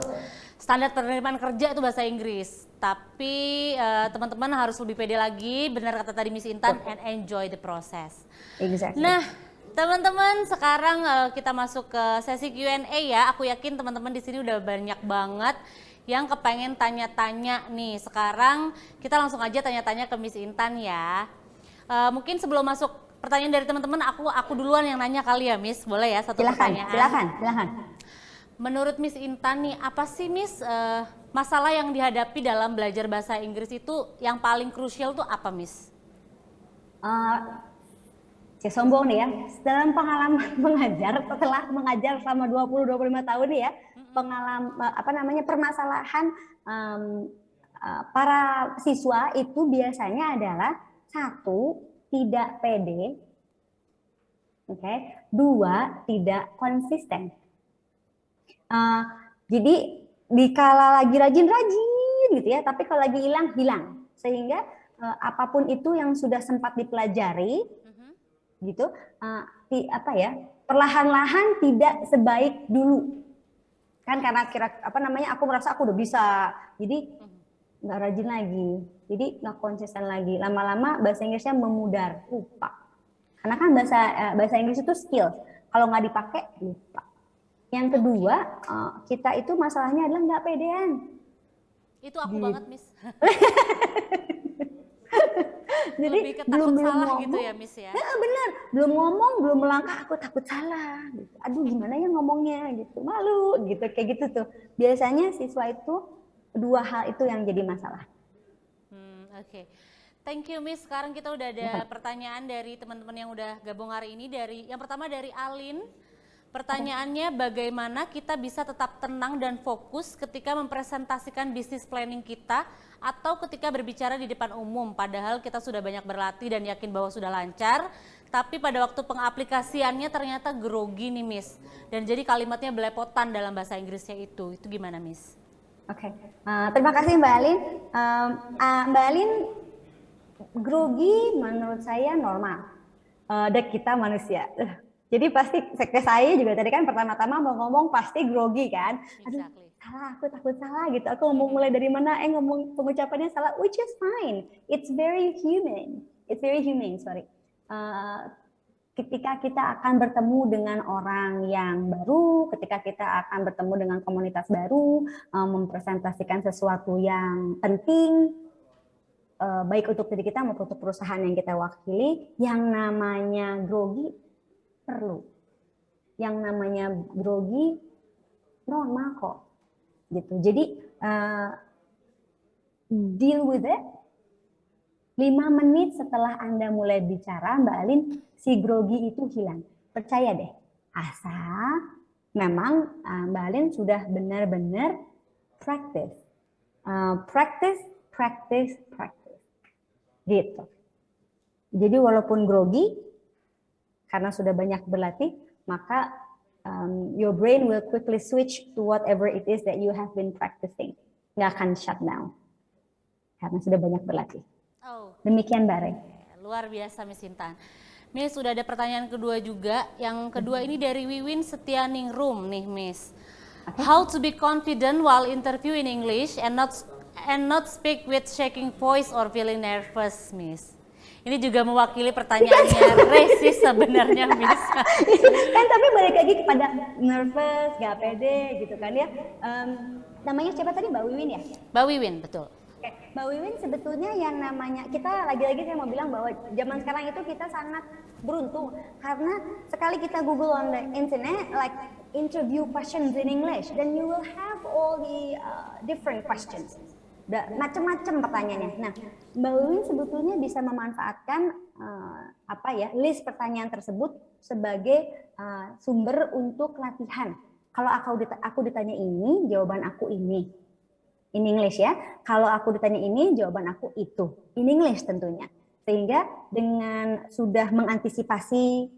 Standar penerimaan kerja itu bahasa Inggris, tapi teman-teman harus lebih pede lagi, benar kata tadi Miss Intan, and enjoy the process. Exactly. Nah, teman-teman sekarang kita masuk ke sesi Q&A ya. Aku yakin teman-teman di sini udah banyak banget yang kepengen tanya-tanya nih. Sekarang kita langsung aja tanya-tanya ke Miss Intan ya. Mungkin sebelum masuk pertanyaan dari teman-teman, aku duluan yang nanya kali ya Miss, boleh ya satu pertanyaan? Silakan. Menurut Miss Intan nih, apa sih Miss masalah yang dihadapi dalam belajar bahasa Inggris itu yang paling krusial tuh apa Miss? Saya sombong nih ya, dalam pengalaman mengajar, setelah mengajar selama 20-25 tahun nih ya, pengalaman permasalahan para siswa itu biasanya adalah satu, tidak pede, dua, tidak konsisten. Jadi dikala lagi rajin gitu ya, tapi kalau lagi hilang, sehingga apapun itu yang sudah sempat dipelajari gitu, perlahan-lahan tidak sebaik dulu kan, karena aku merasa aku udah bisa, jadi nggak rajin lagi, jadi nggak konsisten lagi, lama-lama bahasa Inggrisnya memudar, lupa, karena kan bahasa Inggris itu skill, kalau nggak dipakai lupa. Yang kedua, kita itu masalahnya adalah nggak pedean. Itu aku banget, Miss. Jadi belum salah ngomong, gitu ya, Miss ya? Bener, belum ngomong, belum melangkah, aku takut salah. Gitu. Aduh, gimana ya ngomongnya? Gitu, malu, gitu, kayak gitu tuh. Biasanya siswa itu dua hal itu yang jadi masalah. Oke. Thank you, Miss. Sekarang kita udah ada pertanyaan dari teman-teman yang udah gabung hari ini. Yang pertama dari Alin. Pertanyaannya, bagaimana kita bisa tetap tenang dan fokus ketika mempresentasikan bisnis planning kita atau ketika berbicara di depan umum, padahal kita sudah banyak berlatih dan yakin bahwa sudah lancar, tapi pada waktu pengaplikasiannya ternyata grogi nih Miss, dan jadi kalimatnya belepotan dalam bahasa Inggrisnya itu gimana Miss? Oke, terima kasih Mbak Alin. Mbak Alin, grogi menurut saya normal, dan kita manusia. Jadi pasti saya juga tadi kan pertama-tama mau ngomong pasti grogi kan. Aduh, salah, aku takut salah gitu. Aku ngomong mulai dari mana, ngomong pengucapannya salah, which is fine. It's very human. Sorry. Ketika kita akan bertemu dengan orang yang baru, ketika kita akan bertemu dengan komunitas baru, mempresentasikan sesuatu yang penting, baik untuk diri kita maupun untuk perusahaan yang kita wakili, yang namanya grogi perlu. Yang namanya grogi normal kok. Gitu. Jadi deal with it. 5 menit setelah Anda mulai bicara, Mbak Alin, si grogi itu hilang. Percaya deh. Asal memang Mbak Alin sudah benar-benar practice. Practice. Gitu. Jadi walaupun grogi, karena sudah banyak berlatih, maka your brain will quickly switch to whatever it is that you have been practicing. Nggak akan shut down. Karena sudah banyak berlatih. Demikian Mbak Rey. Luar biasa Miss Intan. Miss, sudah ada pertanyaan kedua juga. Yang kedua ini dari Wiwin Setianingrum nih, Miss. How to be confident while interview in English and not speak with shaking voice or feeling nervous, Miss. Ini juga mewakili pertanyaannya Resis sebenarnya, Miss. Kan tapi balik lagi kepada nervous, gak pede gitu kan ya. Namanya siapa tadi, Mbak Wiwin ya? Mbak Wiwin, betul. Oke, Mbak Wiwin, sebetulnya yang namanya, kita lagi-lagi saya mau bilang bahwa zaman sekarang itu kita sangat beruntung karena sekali kita Google on the internet like interview questions in English, then you will have all the different questions, macam-macam pertanyaannya. Nah, Mbak Wiwin sebetulnya bisa memanfaatkan list pertanyaan tersebut sebagai sumber untuk latihan. Kalau aku ditanya ini, jawaban aku ini. In English ya, kalau aku ditanya ini, jawaban aku itu. In English tentunya. Sehingga dengan sudah mengantisipasi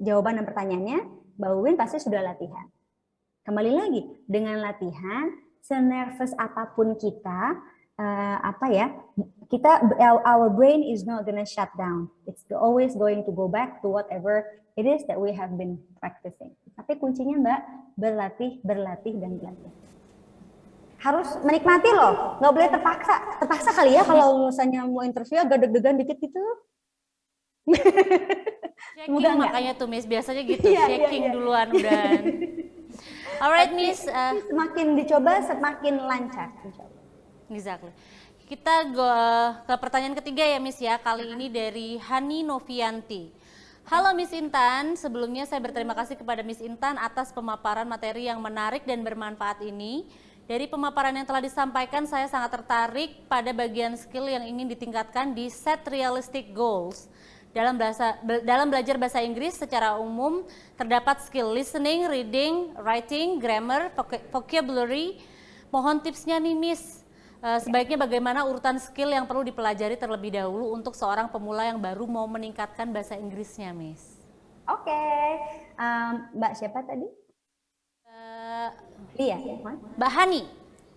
jawaban dan pertanyaannya, Mbak Wiwin pasti sudah latihan. Kembali lagi, dengan latihan, senervous apapun kita, our brain is not gonna shut down. It's always going to go back to whatever it is that we have been practicing. Tapi kuncinya Mbak, berlatih, dan berlatih. Harus menikmati loh, nggak boleh terpaksa kali ya kalau misalnya mau interview agak deg-degan dikit gitu. Shaking makanya tuh Miss, biasanya gitu, shaking duluan dan. Alright Miss, semakin dicoba semakin lancar. Exactly. Kita ke pertanyaan ketiga ya Miss ya, kali ini dari Hani Novianti. Halo Miss Intan, sebelumnya saya berterima kasih kepada Miss Intan atas pemaparan materi yang menarik dan bermanfaat ini. Dari pemaparan yang telah disampaikan, saya sangat tertarik pada bagian skill yang ingin ditingkatkan di set realistic goals. Dalam belajar bahasa Inggris secara umum, terdapat skill listening, reading, writing, grammar, vocabulary. Mohon tipsnya nih Miss, sebaiknya bagaimana urutan skill yang perlu dipelajari terlebih dahulu untuk seorang pemula yang baru mau meningkatkan bahasa Inggrisnya, Miss. Oke, Mbak siapa tadi? Iya, Mbak Hani.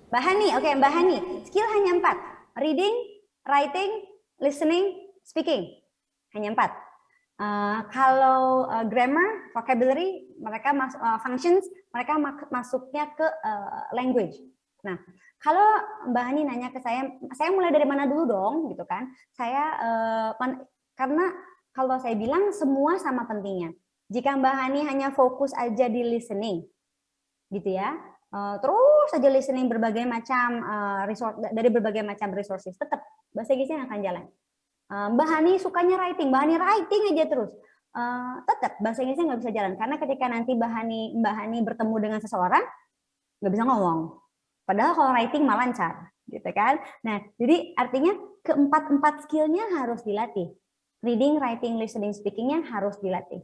Mbak Hani, oke Mbak Hani. Skill hanya 4, reading, writing, listening, speaking. Hanya 4. Kalau grammar, vocabulary, mereka functions, mereka masuknya ke language. Nah, kalau Mbak Hani nanya ke saya mulai dari mana dulu dong, gitu kan? Karena kalau saya bilang semua sama pentingnya. Jika Mbak Hani hanya fokus aja di listening, gitu ya, terus saja listening berbagai macam dari berbagai macam resources, tetap bahasa Inggrisnya akan jalan. Mbak Hani sukanya writing, Mbak Hani writing aja terus, tetap bahasa Inggrisnya nggak bisa jalan karena ketika nanti Mbak Hani bertemu dengan seseorang nggak bisa ngomong. Padahal kalau writing malah lancar, gitu kan? Nah, jadi artinya keempat skillnya harus dilatih. Reading, writing, listening, speakingnya harus dilatih.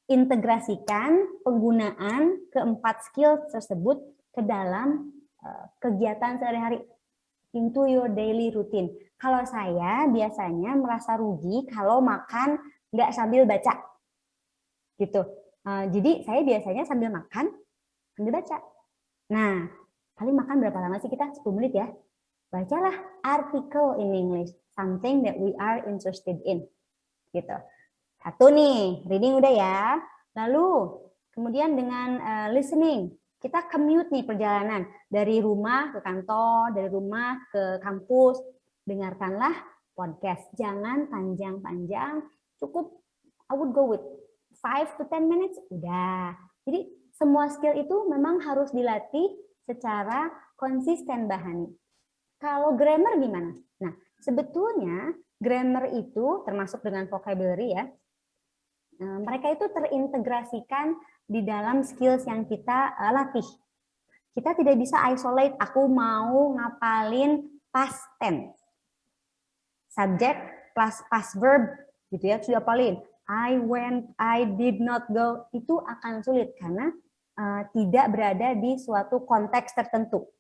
Integrasikan penggunaan keempat skill tersebut ke dalam kegiatan sehari-hari, into your daily routine. Kalau saya biasanya merasa rugi kalau makan nggak sambil baca, gitu. Jadi saya biasanya sambil makan, sambil baca. Nah, paling makan berapa lama sih kita? 10 menit ya. Bacalah artikel in English, something that we are interested in, gitu. Satu nih, reading udah ya. Lalu kemudian dengan listening, kita commute nih perjalanan dari rumah ke kantor, dari rumah ke kampus. Dengarkanlah podcast, jangan panjang-panjang, cukup I would go with 5 to 10 minutes, udah. Jadi semua skill itu memang harus dilatih secara konsisten Mbak Hani. Kalau grammar gimana? Nah, sebetulnya grammar itu termasuk dengan vocabulary ya, mereka itu terintegrasikan di dalam skills yang kita latih. Kita tidak bisa isolate, aku mau ngapalin past tense, subject plus past verb, gitu ya, sudah hafalin. I went, I did not go, itu akan sulit karena tidak berada di suatu konteks tertentu.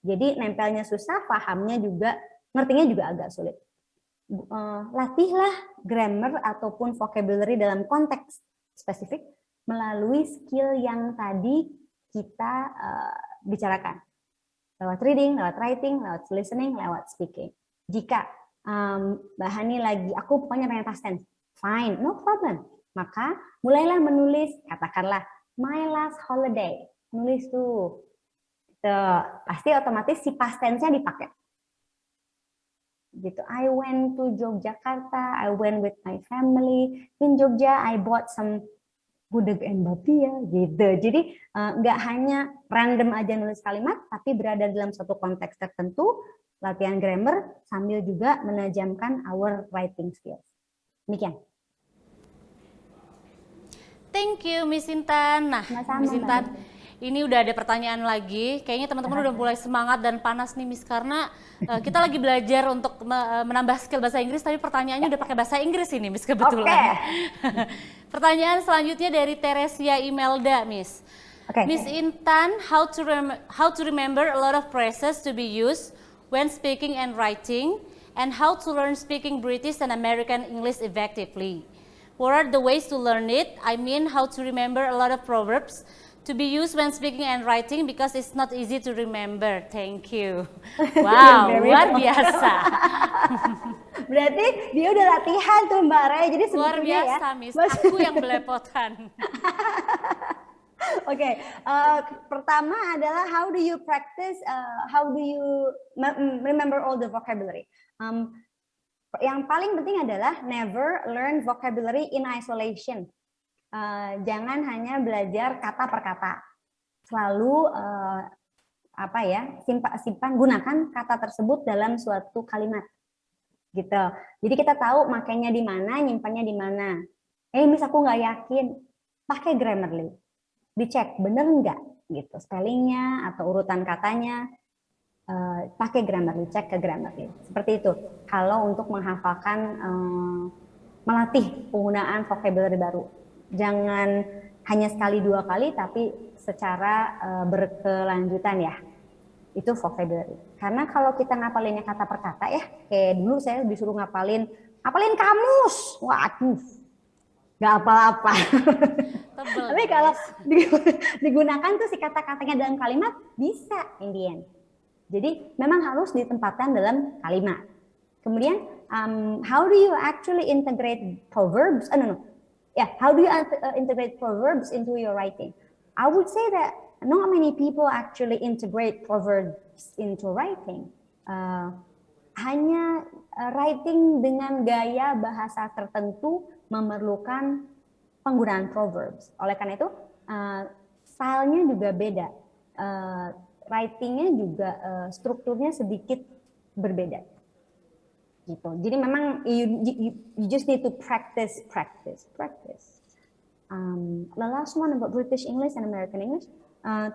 Jadi nempelnya susah, pahamnya juga, ngertinya juga agak sulit. Latihlah grammar ataupun vocabulary dalam konteks spesifik melalui skill yang tadi kita bicarakan. Lewat reading, lewat writing, lewat listening, lewat speaking. Jika Mbak Hani lagi, aku pokoknya pengen past tense. Fine, no problem. Maka mulailah menulis, katakanlah my last holiday. Nulis tuh. Pasti otomatis si past tense-nya dipakai. Gitu. I went to Yogyakarta, I went with my family. In Jogja, I bought some gudeg and bapia, gitu. Jadi nggak hanya random aja nulis kalimat, tapi berada dalam satu konteks tertentu, latihan grammar, sambil juga menajamkan our writing skills. Demikian. Thank you Miss Intan. Nah, Sama-sama, Miss Intan, Mbak. ini udah ada pertanyaan lagi. Kayaknya teman-teman udah mulai semangat dan panas nih Miss, karena kita lagi belajar untuk menambah skill bahasa Inggris, tapi pertanyaannya udah pakai bahasa Inggris ini Miss kebetulan. Pertanyaan selanjutnya dari Teresia Imelda, Miss. Miss Intan, how to remember a lot of phrases to be used when speaking and writing, and how to learn speaking British and American English effectively. What are the ways to learn it? I mean, how to remember a lot of proverbs to be used when speaking and writing, because it's not easy to remember. Thank you. Wow, luar biasa. Berarti dia udah latihan tuh Mbak Ray. Jadi luar biasa, ya, Miss. Aku yang belepotan. Oke, pertama adalah how do you practice, how do you remember all the vocabulary? Yang paling penting adalah never learn vocabulary in isolation. Jangan hanya belajar kata per kata. Selalu simpan gunakan kata tersebut dalam suatu kalimat. Gitu. Jadi kita tahu makainya di mana, nyimpannya di mana. Miss aku nggak yakin, pakai Grammarly. Dicek bener nggak gitu spellingnya atau urutan katanya. Pakai Grammarly, cek ke Grammarly. Seperti itu. Kalau untuk menghafalkan, melatih penggunaan vocabulary baru. Jangan hanya sekali dua kali, tapi secara berkelanjutan ya. Itu vocabulary. Karena kalau kita ngapalinnya kata per kata ya, kayak dulu saya disuruh ngapalin kamus. Waduh, nggak apa-apa. Tapi kalau digunakan tuh si kata-katanya dalam kalimat, bisa in the end. Jadi memang harus ditempatkan dalam kalimat. Kemudian, how do you actually integrate proverbs? How do you integrate proverbs into your writing? I would say that not many people actually integrate proverbs into writing. Hanya writing dengan gaya bahasa tertentu memerlukan penggunaan proverbs. Oleh karena itu, stylenya juga beda. Writingnya juga strukturnya sedikit berbeda, gitu. Jadi memang you just need to practice. The last one about British English and American English.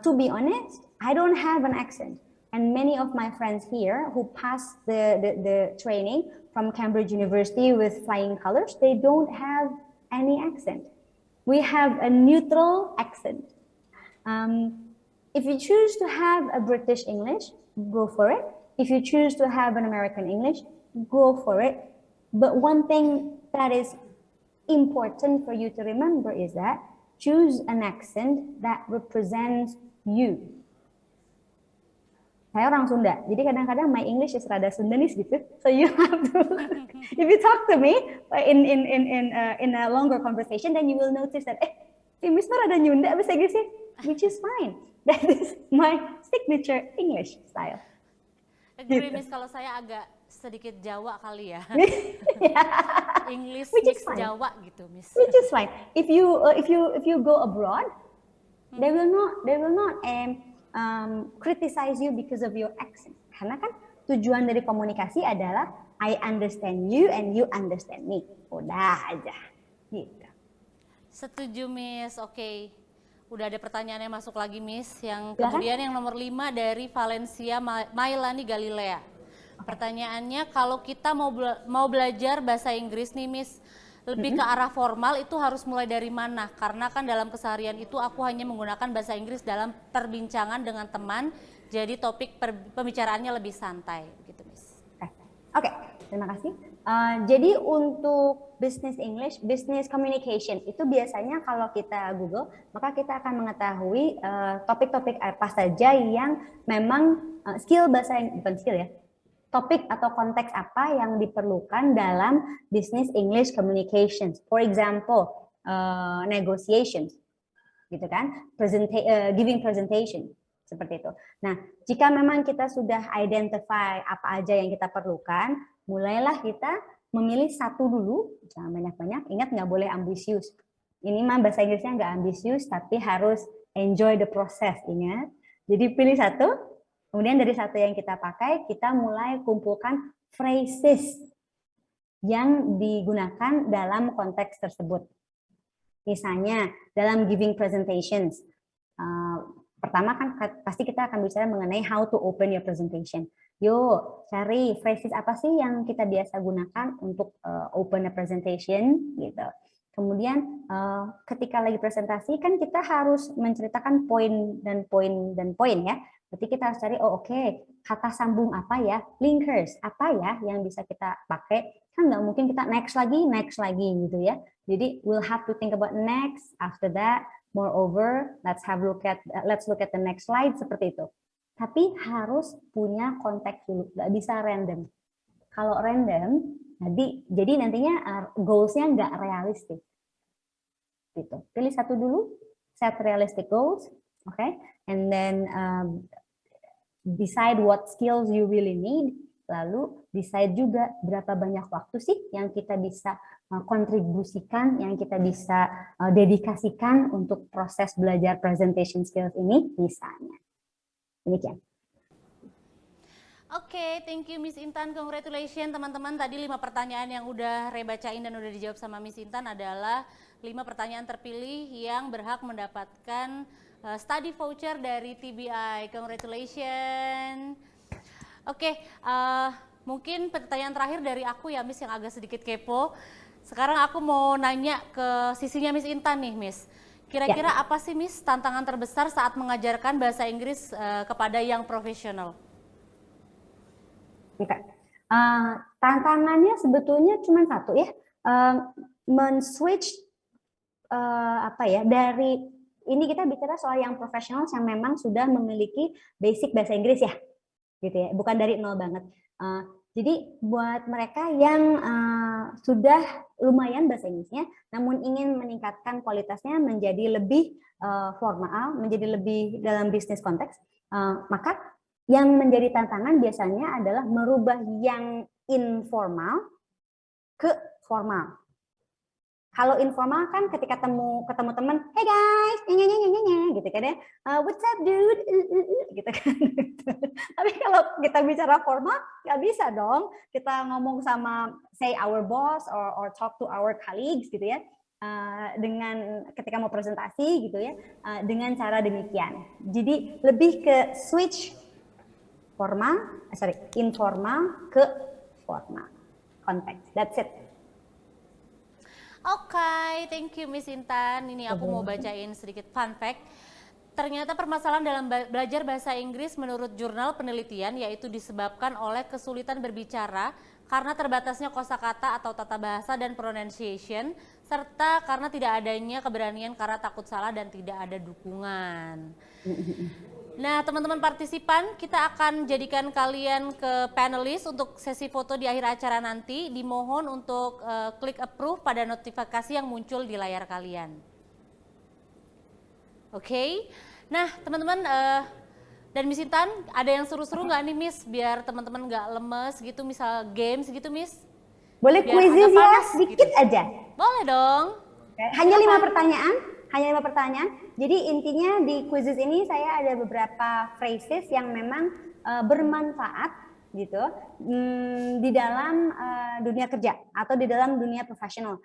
To be honest, I don't have an accent, and many of my friends here who passed the training from Cambridge University with flying colors, they don't have any accent. We have a neutral accent. If you choose to have a British English, go for it. If you choose to have an American English, go for it. But one thing that is important for you to remember is that choose an accent that represents you. Saya orang Sunda, jadi kadang-kadang my English is rada Sundanese gitu. So you have to, if you talk to me in a longer conversation, then you will notice that si Miss rada Nyunda bahasa Inggrisnya, which is fine. That is my signature English style. Agree, Miss, kalau saya agak sedikit Jawa kali ya. English mix Jawa gitu, Miss. Which is fine. If you go abroad, they will not criticize you because of your accent. Karena kan tujuan dari komunikasi adalah I understand you and you understand me. Udah aja. Gitu. Setuju, Miss. Oke. Udah ada pertanyaan yang masuk lagi, Miss. Yang kemudian yang nomor 5 dari Valencia Mailani Galilea. Pertanyaannya, kalau kita mau belajar bahasa Inggris nih, Miss, lebih ke arah formal itu harus mulai dari mana? Karena kan dalam keseharian itu aku hanya menggunakan bahasa Inggris dalam perbincangan dengan teman, jadi topik pembicaraannya lebih santai, gitu, Miss. Oke, terima kasih. Jadi untuk business English, business communication itu biasanya kalau kita Google, maka kita akan mengetahui topik-topik apa saja yang memang skill bahasa bukan skill ya, topik atau konteks apa yang diperlukan dalam business English communications. For example, negotiations, gitu kan, giving presentation, seperti itu. Nah, jika memang kita sudah identify apa aja yang kita perlukan, mulailah kita memilih satu dulu, jangan banyak-banyak, ingat nggak boleh ambisius. Ini mah bahasa Inggrisnya nggak ambisius, tapi harus enjoy the process, ingat. Jadi pilih satu, kemudian dari satu yang kita pakai, kita mulai kumpulkan phrases yang digunakan dalam konteks tersebut. Misalnya, dalam giving presentations, pertama kan pasti kita akan bicara mengenai how to open your presentation. Yuk, cari phrases apa sih yang kita biasa gunakan untuk open a presentation, gitu. Kemudian ketika lagi presentasi kan kita harus menceritakan poin dan poin ya. Berarti kita harus cari, oh oke, kata sambung apa ya, linkers apa ya yang bisa kita pakai. Kan nggak mungkin kita next lagi gitu ya. Jadi we'll have to think about next, after that, moreover, let's look at the next slide, seperti itu. Tapi harus punya konteks dulu, nggak bisa random. Kalau random, jadi nantinya goals-nya nggak realistis. Gitu. Pilih satu dulu, set realistic goals, okay? And then decide what skills you really need, lalu decide juga berapa banyak waktu sih yang kita bisa kontribusikan, yang kita bisa dedikasikan untuk proses belajar presentation skills ini, misalnya. Demikian. Oke, thank you Miss Intan, congratulations teman-teman. Tadi 5 pertanyaan yang udah Re bacain dan udah dijawab sama Miss Intan adalah 5 pertanyaan terpilih yang berhak mendapatkan study voucher dari TBI. Congratulations. Oke, mungkin pertanyaan terakhir dari aku ya Miss yang agak sedikit kepo. Sekarang aku mau nanya ke sisinya Miss Intan nih Miss. Kira-kira apa sih Miss tantangan terbesar saat mengajarkan bahasa Inggris kepada yang profesional? Tantangannya sebetulnya cuma satu ya, men-switch dari ini kita bicara soal yang profesional yang memang sudah memiliki basic bahasa Inggris ya, gitu ya, bukan dari nol banget. Jadi buat mereka yang sudah lumayan bahasa Inggrisnya, namun ingin meningkatkan kualitasnya menjadi lebih formal, menjadi lebih dalam bisnis konteks, maka yang menjadi tantangan biasanya adalah merubah yang informal ke formal. Kalau informal kan ketika ketemu teman, hey guys, gitu kan ya, what's up dude, gitu kan. Tapi kalau kita bicara formal, nggak bisa dong. Kita ngomong sama say our boss or talk to our colleagues gitu ya, dengan ketika mau presentasi gitu ya, dengan cara demikian. Jadi lebih ke switch informal ke formal konteks. That's it. Oke, thank you Miss Intan. Ini aku mau bacain sedikit fun fact. Ternyata permasalahan dalam belajar bahasa Inggris menurut jurnal penelitian yaitu disebabkan oleh kesulitan berbicara karena terbatasnya kosakata atau tata bahasa dan pronunciation, serta karena tidak adanya keberanian karena takut salah dan tidak ada dukungan. Nah, teman-teman partisipan, kita akan jadikan kalian ke panelis untuk sesi foto di akhir acara nanti. Dimohon untuk klik approve pada notifikasi yang muncul di layar kalian. Oke. Nah, teman-teman dan Miss Intan, ada yang seru-seru nggak nih Miss? Biar teman-teman nggak lemes gitu, misal games gitu Miss? Boleh quizzes ya, sedikit gitu aja. Boleh dong. Hanya 5 pertanyaan. Hanya 5 pertanyaan. Jadi intinya di quizzes ini saya ada beberapa phrases yang memang bermanfaat gitu di dalam dunia kerja atau di dalam dunia profesional.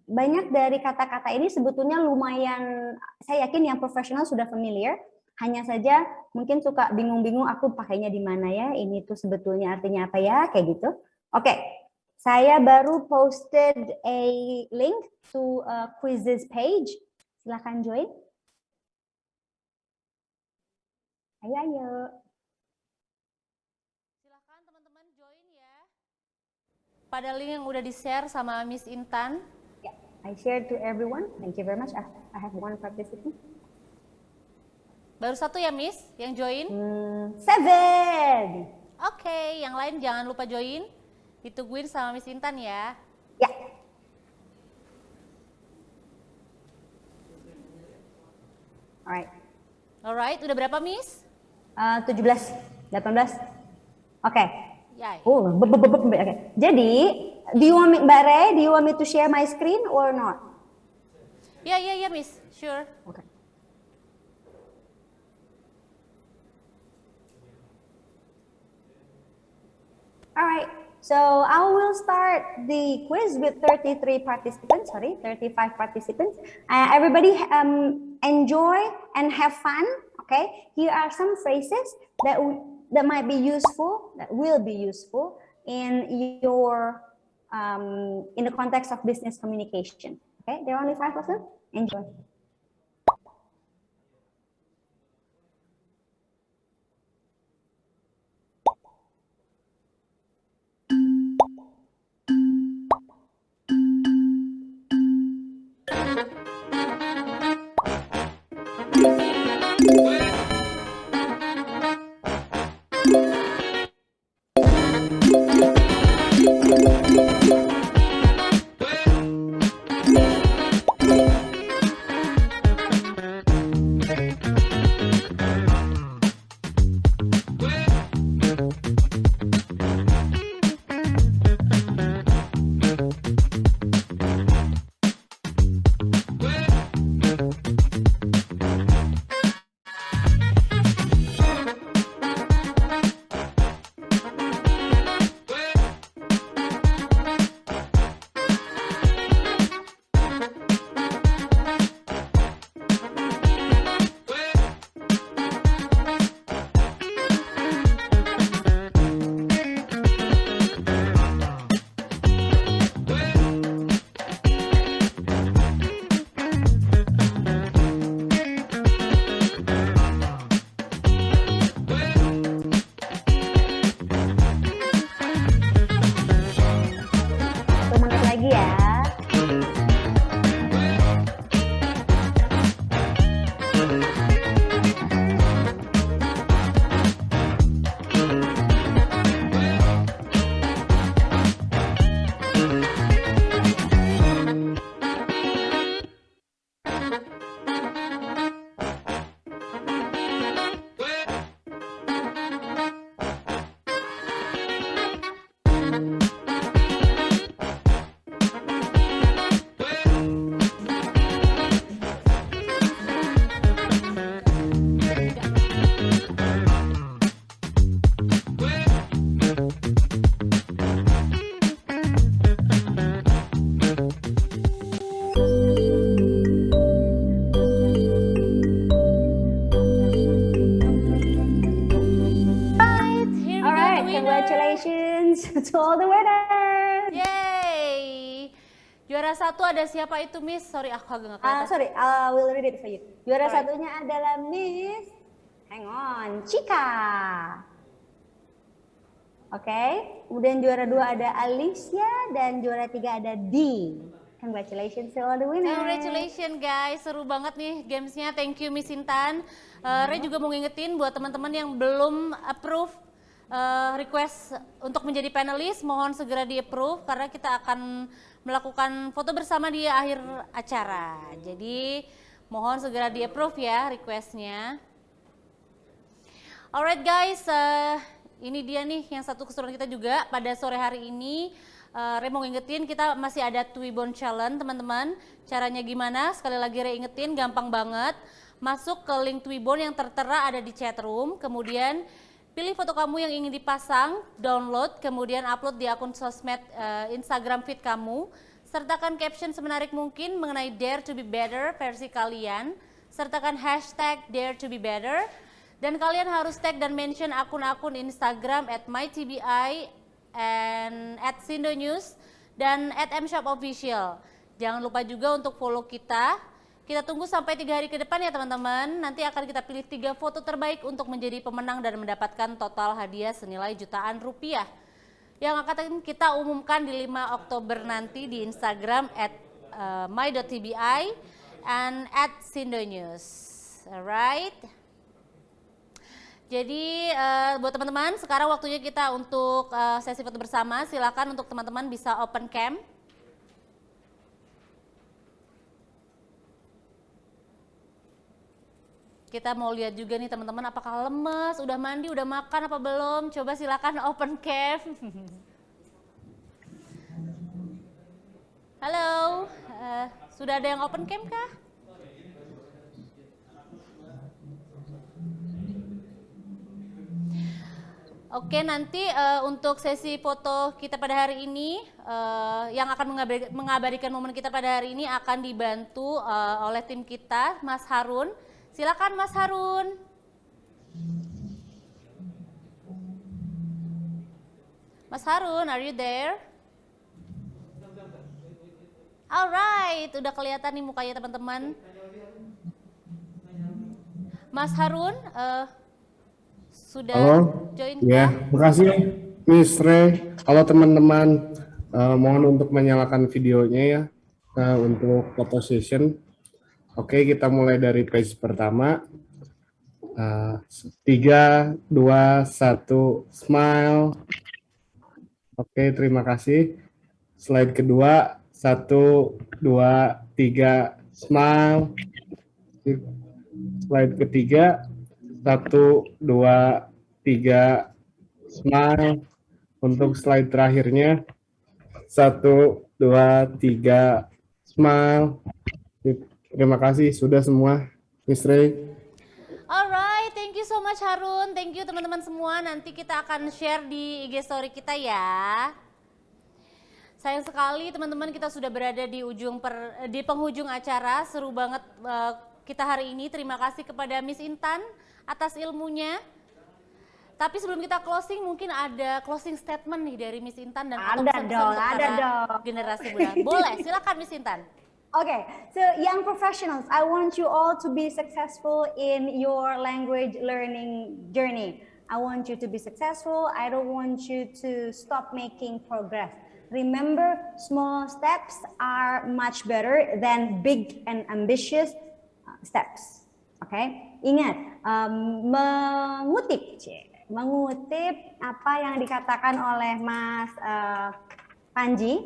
Banyak dari kata-kata ini sebetulnya lumayan, saya yakin yang profesional sudah familiar. Hanya saja mungkin suka bingung-bingung aku pakainya di mana ya, ini tuh sebetulnya artinya apa ya, kayak gitu. Oke. Saya baru posted a link to a quizzes page. Silahkan join. Ayo. Silahkan teman-teman join ya. Pada link yang udah di-share sama Miss Intan. Yeah, I shared to everyone. Thank you very much. I have one participant. Baru satu ya Miss yang join? 7. Oke, yang lain jangan lupa join. Ditungguin sama Miss Intan ya. Ya. Alright. Alright, udah berapa Miss? 17, 18. Oke. Yay. Oh, oke. Jadi, Mbak Re, do you want me to share my screen or not? Ya Miss, sure. Okay. All right, so I will start the quiz with 35 participants. Everybody enjoy and have fun, okay? Here are some phrases that might be useful, that will be useful in your, in the context of business communication, okay? There are only 5 of them, enjoy. To all the winners. Yeay. Juara satu ada siapa itu Miss? Sorry aku agak nggak kelihatan. Sorry, I will read it for you. Juara Alright. satunya adalah Miss, hang on, Chika. Oke, kemudian juara 2 ada Alicia dan juara 3 ada Dee. Congratulations to all the winners. Congratulations guys, seru banget nih gamesnya. Thank you Miss Intan. Ray juga mau ngingetin buat teman-teman yang belum approve request untuk menjadi panelis, mohon segera di approve karena kita akan melakukan foto bersama di akhir acara. Jadi mohon segera di approve ya requestnya. Alright guys, ini dia nih yang satu keseruan kita juga pada sore hari ini. Ray mau ngingetin kita masih ada Twibbon Challenge teman-teman. Caranya gimana? Sekali lagi Ray ingetin, gampang banget. Masuk ke link Twibbon yang tertera ada di chat room, kemudian pilih foto kamu yang ingin dipasang, download, kemudian upload di akun sosmed Instagram feed kamu. Sertakan caption semenarik mungkin mengenai Dare to be Better versi kalian. Sertakan hashtag Dare to be Better. Dan kalian harus tag dan mention akun-akun Instagram @mytbi and @sindonews dan @mshopofficial. Jangan lupa juga untuk follow kita. Kita tunggu sampai 3 hari ke depan ya teman-teman. Nanti akan kita pilih 3 foto terbaik untuk menjadi pemenang dan mendapatkan total hadiah senilai jutaan rupiah. Yang akan kita umumkan di 5 Oktober nanti di Instagram @my.tbi and @sindonews. Alright. Jadi buat teman-teman, sekarang waktunya kita untuk sesi foto bersama. Silakan untuk teman-teman bisa open cam. Kita mau lihat juga nih teman-teman, apakah lemes, udah mandi, udah makan apa belum? Coba silakan open cam. Halo, sudah ada yang open cam kah? Oke, nanti untuk sesi foto kita pada hari ini, yang akan mengabadikan momen kita pada hari ini akan dibantu oleh tim kita, Mas Harun. Silakan Mas Harun. Mas Harun, are you there? Alright, udah kelihatan nih mukanya teman-teman. Mas Harun, sudah join ya, makasih Miss Ray. Halo teman-teman, mohon untuk menyalakan videonya ya untuk foto session. Oke, kita mulai dari page pertama. 3, 2, 1, smile. Oke, terima kasih. Slide kedua, 1, 2, 3, smile. Slide ketiga, 1, 2, 3, smile. Untuk slide terakhirnya, 1, 2, 3, smile. Terima kasih sudah semua, Miss Ray. Alright, thank you so much Harun. Thank you teman-teman semua. Nanti kita akan share di IG story kita ya. Sayang sekali teman-teman, kita sudah berada di penghujung acara. Seru banget kita hari ini. Terima kasih kepada Miss Intan atas ilmunya. Tapi sebelum kita closing, mungkin ada closing statement nih dari Miss Intan dan atau pesan-pesan untuk para generasi muda. Boleh, silakan Miss Intan. Okay, so young professionals, I want you all to be successful in your language learning journey. I want you to be successful. I don't want you to stop making progress. Remember, small steps are much better than big and ambitious steps. Okay, ingat, mengutip apa yang dikatakan oleh Mas Panji,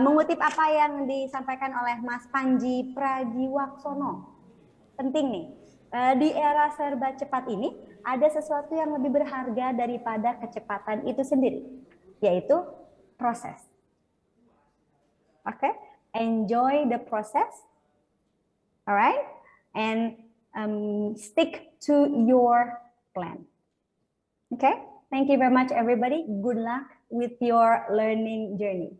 mengutip apa yang disampaikan oleh Mas Panji Pragiwaksono. Penting nih, di era serba cepat ini ada sesuatu yang lebih berharga daripada kecepatan itu sendiri, yaitu proses. Oke, enjoy the process, alright, and stick to your plan. Okay, thank you very much everybody. Good luck with your learning journey.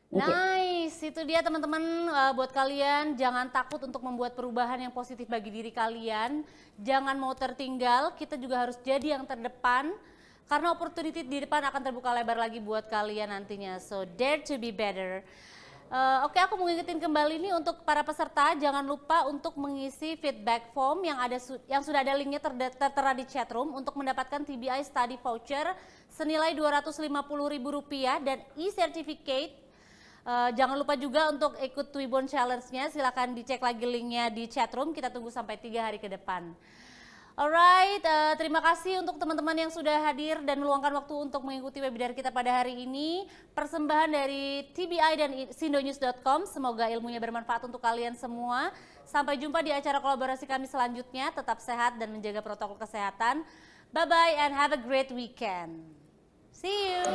Nice, itu dia teman-teman. Buat kalian jangan takut untuk membuat perubahan yang positif bagi diri kalian. Jangan mau tertinggal, kita juga harus jadi yang terdepan. Karena opportunity di depan akan terbuka lebar lagi buat kalian nantinya. So dare to be better. Oke, aku mau ngingetin kembali nih untuk para peserta, jangan lupa untuk mengisi feedback form yang sudah ada linknya tertera di chatroom untuk mendapatkan TBI Study Voucher senilai Rp250.000 dan e-certificate. Jangan lupa juga untuk ikut Twibbon Challenge-nya, silakan dicek lagi linknya di chatroom, kita tunggu sampai 3 hari ke depan. Alright, terima kasih untuk teman-teman yang sudah hadir dan meluangkan waktu untuk mengikuti webinar kita pada hari ini. Persembahan dari TBI dan sindonews.com, semoga ilmunya bermanfaat untuk kalian semua. Sampai jumpa di acara kolaborasi kami selanjutnya, tetap sehat dan menjaga protokol kesehatan. Bye-bye and have a great weekend. See you!